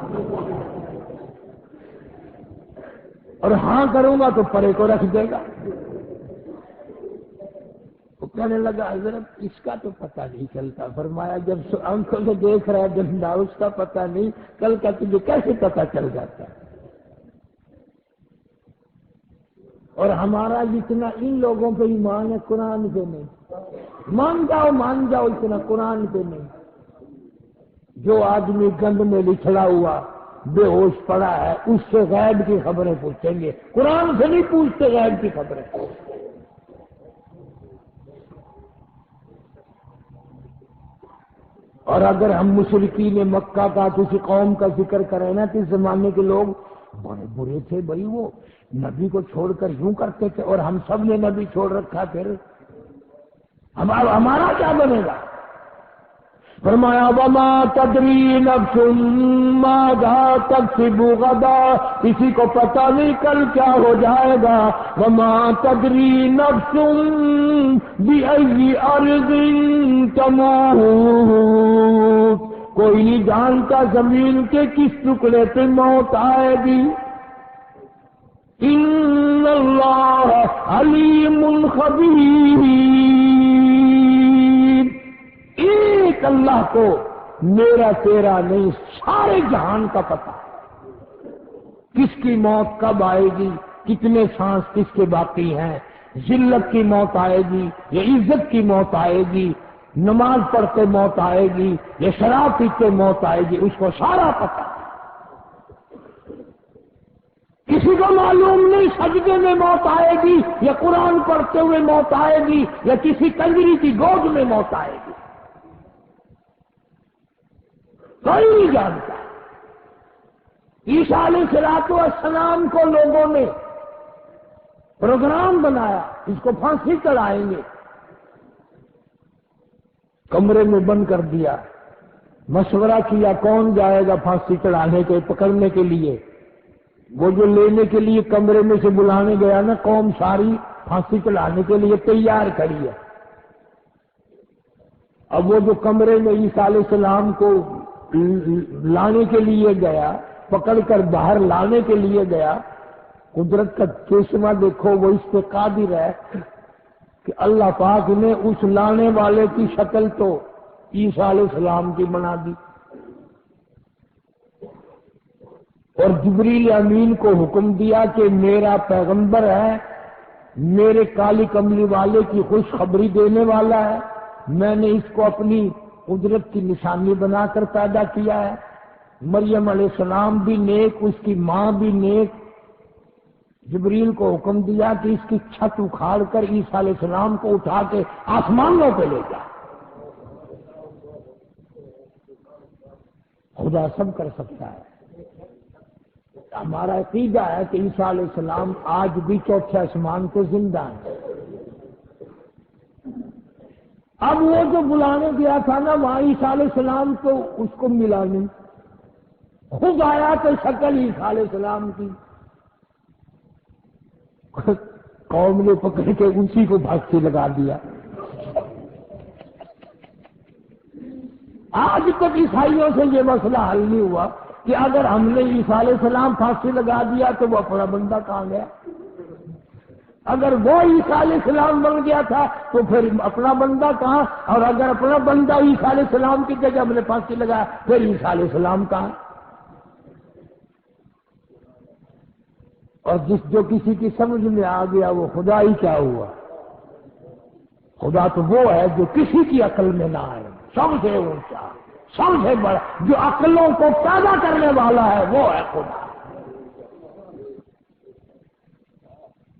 اور ہاں کروں گا تو پرے کو رکھ دے گا. وہ کہنے لگا حضرت اس کا تو پتہ نہیں چلتا. فرمایا جب آنکھوں سے دیکھ رہا ہے جنڈا اس کا پتہ نہیں، کل کا تجھے کیسے پتہ چل جاتا ہے؟ اور ہمارا جتنا ان لوگوں پہ ایمان ہے قرآن پہ نہیں. مان جاؤ اتنا قرآن پہ نہیں. جو آدمی گند میں لچھڑا ہوا بے ہوش پڑا ہے اس سے غیب کی خبریں پوچھیں گے، قرآن سے نہیں پوچھتے غیب کی خبریں. اور اگر ہم مشرکین مکہ کا کسی قوم کا ذکر کریں نا تو اس زمانے کے لوگ بڑے برے تھے بھائی، وہ نبی کو چھوڑ کر یوں کرتے تھے، اور ہم سب نے نبی چھوڑ رکھا، پھر ہمارا کیا بنے گا؟ فرمایا وما تدری نفس ماذا تکسب غدا، کسی کو پتہ نہیں کل کیا ہو جائے گا. وما تدری نفس بأي أرض تموت، کوئی نہیں جانتا زمین کے کس ٹکڑے پہ موت آئے گی. ان اللہ علیم خبیر، ایک اللہ کو میرا تیرا نہیں سارے جہان کا پتہ، کس کی موت کب آئے گی، کتنے سانس کس کے باقی ہیں، ذلت کی موت آئے گی یا عزت کی موت آئے گی، نماز پڑھتے موت آئے گی یا شراب پیتے موت آئے گی، اس کو سارا پتہ. کسی کو معلوم نہیں سجدے میں موت آئے گی یا قرآن پڑھتے ہوئے موت آئے گی یا کسی کنجری کی گود میں موت آئے گی، کوئی نہیں جانتا. عیسیٰ علیہ السلام کو لوگوں نے پروگرام بنایا اس کو پھانسی چڑھائیں گے، کمرے میں بند کر دیا، مشورہ کیا کون جائے گا پھانسی چڑھانے کے پکڑنے کے لیے. وہ جو لینے کے لیے کمرے میں سے بلانے گیا نا، قوم ساری پھانسی چڑھانے کے لیے تیار کھڑی ہے. اب وہ جو کمرے میں عیسیٰ علیہ السلام کو لانے کے لیے گیا، پکڑ کر باہر لانے کے لیے گیا، قدرت کا چشمہ دیکھو، وہ اس پہ قادر ہے کہ اللہ پاک نے اس لانے والے کی شکل تو عیسیٰ علیہ السلام کی بنا دی. اور جبریل امین کو حکم دیا کہ میرا پیغمبر ہے، میرے کالی کملی والے کی خوشخبری دینے والا ہے، میں نے اس کو اپنی قدرت کی نشانی بنا کر پیدا کیا ہے. مریم علیہ السلام بھی نیک، اس کی ماں بھی نیک. جبریل کو حکم دیا کہ اس کی چھت اکھاڑ کر عیسیٰ علیہ السلام کو اٹھا کے آسمانوں پہ لے جا. خدا سب کر سکتا ہے. ہمارا عقیدہ ہے کہ عیسیٰ علیہ السلام آج بھی چوتھے آسمان پہ زندہ ہیں. اب وہ جو بلانے گیا تھا نا وہاں عیسیٰ علیہ السلام تو اس کو ملا نہیں، خود آیا تو شکل عیسیٰ علیہ السلام کی. قوم نے پکڑ کے اسی کو پھانسی لگا دیا. آج تک عیسائیوں سے یہ مسئلہ حل نہیں ہوا کہ اگر ہم نے عیسیٰ علیہ السلام پھانسی لگا دیا تو وہ اپنا بندہ کہاں گیا. اگر وہ عیسیٰ علیہ السلام بن گیا تھا تو پھر اپنا بندہ کہاں، اور اگر اپنا بندہ عیسیٰ علیہ السلام کی جگہ ہم نے پھانسی لگایا پھر عیسیٰ علیہ السلام کہاں. اور جو کسی کی سمجھ میں آ گیا وہ خدا ہی کیا ہوا. خدا تو وہ ہے جو کسی کی عقل میں نہ آئے، سب سے اونچا، سب سے بڑا، جو عقلوں کو پیدا کرنے والا ہے وہ ہے خدا.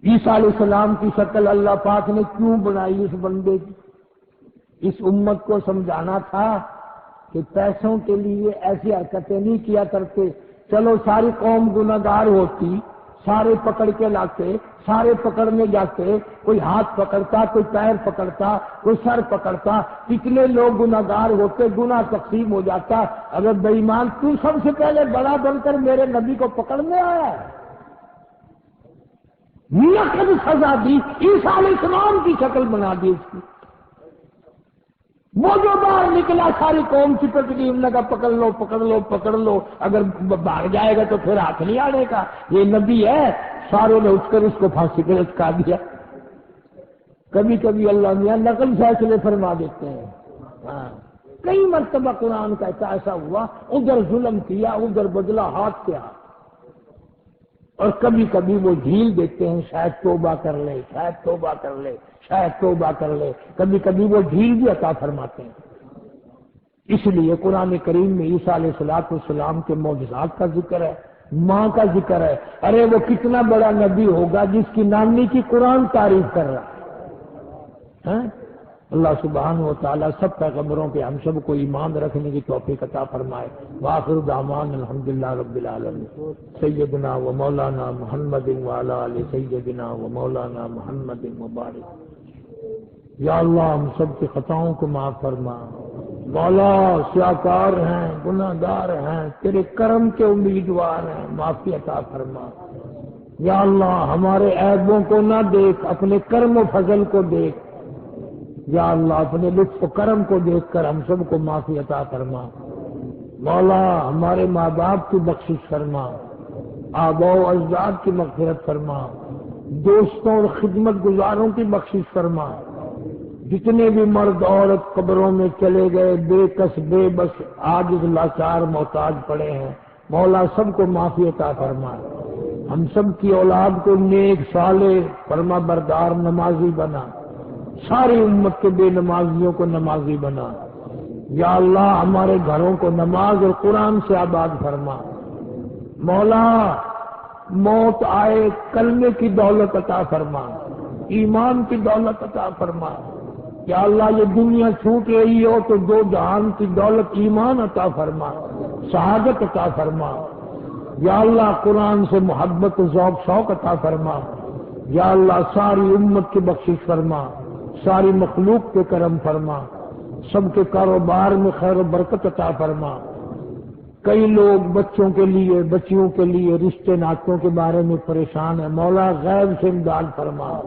عیسیٰ علیہ السلام کی شکل اللہ پاک نے کیوں بنائی اس بندے کی؟ اس امت کو سمجھانا تھا کہ پیسوں کے لیے ایسی حرکتیں نہیں کیا کرتے. چلو ساری قوم گناہگار ہوتی سارے پکڑ کے لاتے، سارے پکڑنے جاتے، کوئی ہاتھ پکڑتا، کوئی پیر پکڑتا، کوئی سر پکڑتا، کتنے لوگ گناہگار ہوتے، گناہ تقسیم ہو جاتا۔ اگر بے ایمان تو سب سے پہلے بڑا بن کر میرے نبی کو پکڑنے آیا ہے، نقد سزا دی، عیسیٰ علیہ السلام کی شکل بنا دی اس کی۔ وہ جو باہر نکلا ساری قوم چپک گئی، انہوں نے کہا پکڑ لو پکڑ لو پکڑ لو، اگر باہر جائے گا تو پھر ہاتھ نہیں آنے کا، یہ نبی ہے۔ ساروں نے اٹھ کر اس کو پھانسی پہ لٹکا دیا۔ کبھی کبھی اللہ میاں نقل فیصلے فرما دیتے ہیں۔ ہاں، کئی مرتبہ قرآن کا ایسا ہوا، ادھر ظلم کیا، ادھر بدلا ہاتھ سے ہاتھ، اور کبھی کبھی وہ ڈھیل دیتے ہیں، شاید توبہ کر لے، شاید توبہ کر لے، شاید توبہ کر لے، کبھی کبھی وہ ڈھیل بھی عطا فرماتے ہیں۔ اس لیے قرآن کریم میں عیسیٰ علیہ السلام کے معجزات کا ذکر ہے، ماں کا ذکر ہے۔ ارے وہ کتنا بڑا نبی ہوگا جس کی نانی کی قرآن تعریف کر رہا ہے۔ اللہ سبحانہ و تعالیٰ سب پیغمبروں پہ ہم سب کو ایمان رکھنے کی توفیق عطا فرمائے۔ وآخر دعوانا الحمدللہ رب العالمین۔ سیدنا و مولانا محمد وعلی آل سیدنا و مولانا محمد مبارک۔ یا اللہ ہم سب کی خطاؤں کو معاف فرما۔ مولا سیاکار ہیں، گناہ گار ہیں، تیرے کرم کے امیدوار ہیں، معافی عطا فرما۔ یا اللہ ہمارے عیبوں کو نہ دیکھ، اپنے کرم و فضل کو دیکھ۔ یا اللہ اپنے لطف و کرم کو دیکھ کر ہم سب کو معافی عطا فرما۔ مولا ہمارے ماں باپ کی بخشش فرما، آباء و اجداد کی مغفرت فرما، دوستوں اور خدمت گزاروں کی بخشش فرما۔ جتنے بھی مرد عورت قبروں میں چلے گئے، بے کس بے بس عاجز لاچار محتاج پڑے ہیں، مولا سب کو معافی عطا فرما۔ ہم سب کی اولاد کو نیک صالح فرما بردار نمازی بنا، ساری امت کے بے نمازیوں کو نمازی بنا۔ یا اللہ ہمارے گھروں کو نماز اور قرآن سے آباد فرما۔ مولا موت آئے کلمے کی دولت عطا فرما، ایمان کی دولت عطا فرما۔ یا اللہ یہ دنیا چھوٹ رہی ہو تو دو جہان کی دولت ایمان عطا فرما، شہادت عطا فرما۔ یا اللہ قرآن سے محبت و ذوق شوق عطا فرما۔ یا اللہ ساری امت کی بخشش فرما، ساری مخلوق پہ کرم فرما، سب کے کاروبار میں خیر و برکت عطا فرما۔ کئی لوگ بچوں کے لیے بچیوں کے لیے رشتے ناتوں کے بارے میں پریشان ہیں، مولا غیب سے امداد فرما۔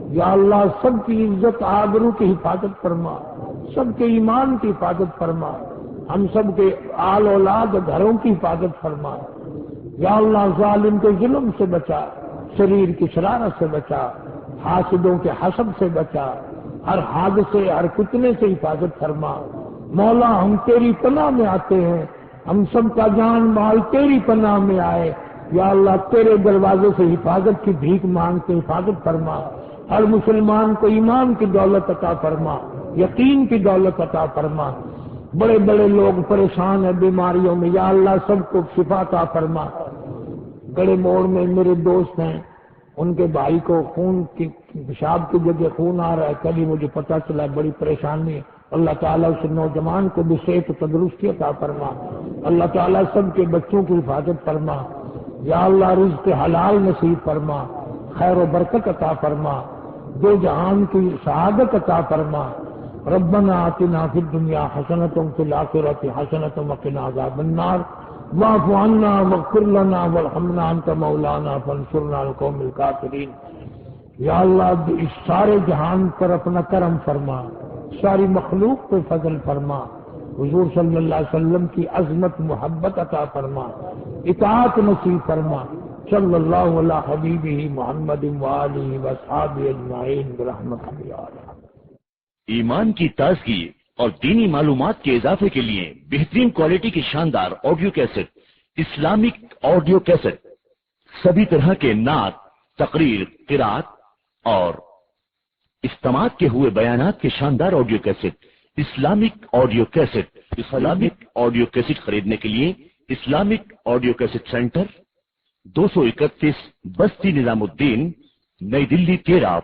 یا اللہ سب کی عزت آبرو کی حفاظت فرما، سب کے ایمان کی حفاظت فرما، ہم سب کے آل اولاد گھروں کی حفاظت فرما۔ یا اللہ ظالم کے ظلم سے بچا، شریر کی شرارت سے بچا، حاسدوں کے حسد سے بچا، ہر حادثے ہر فتنے سے حفاظت فرما۔ مولا ہم تیری پناہ میں آتے ہیں، ہم سب کا جان مال تیری پناہ میں آئے۔ یا اللہ تیرے دروازے سے حفاظت کی بھیک مانگتے حفاظت فرما، ہر مسلمان کو ایمان کی دولت عطا فرما، یقین کی دولت عطا فرما۔ بڑے بڑے لوگ پریشان ہیں بیماریوں میں، یا اللہ سب کو شفا عطا فرما۔ بڑے موڑ میں میرے دوست ہیں، ان کے بھائی کو خون کی پیشاب کی جگہ خون آ رہا ہے، کل ہی مجھے پتا چلا، بڑی پریشانی ہے۔ اللہ تعالیٰ اس نوجوان کو بھی صحت و تندرستی عطا فرما۔ اللہ تعالیٰ سب کے بچوں کی حفاظت فرما۔ یا اللہ رزق حلال نصیب فرما، خیر و برکت عطا فرما، دو جہان کی سعادت عطا فرما۔ ربنا آتنا فی الدنیا حسنۃ وفی الآخرۃ حسنۃ وقنا عذاب النار، واعف عنا واغفر لنا وارحمنا انت مولانا فانصرنا على القوم الکافرین۔ یا اللہ اس سارے جہان پر اپنا کرم فرما، ساری مخلوق پہ فضل فرما، حضور صلی اللہ علیہ وسلم کی عظمت محبت عطا فرما، اطاعت نصیب فرما۔ صلی اللہ علی حبیبہ محمد وآلہ واصحابہ اجمعین برحمتک یا ارحم۔ ایمان کی تازگی اور دینی معلومات کے اضافے کے لیے بہترین کوالٹی کی شاندار audio cassette, Islamic audio cassette, سبھی طرح کے نعت، تقریر، قرات اور استماعت کے ہوئے بیانات کے شاندار audio cassette, Islamic audio cassette. Islamic audio cassette خریدنے کے لیے اسلامک آڈیو کیسٹ سینٹر 231 بستی نظام الدین، نئی دلی 13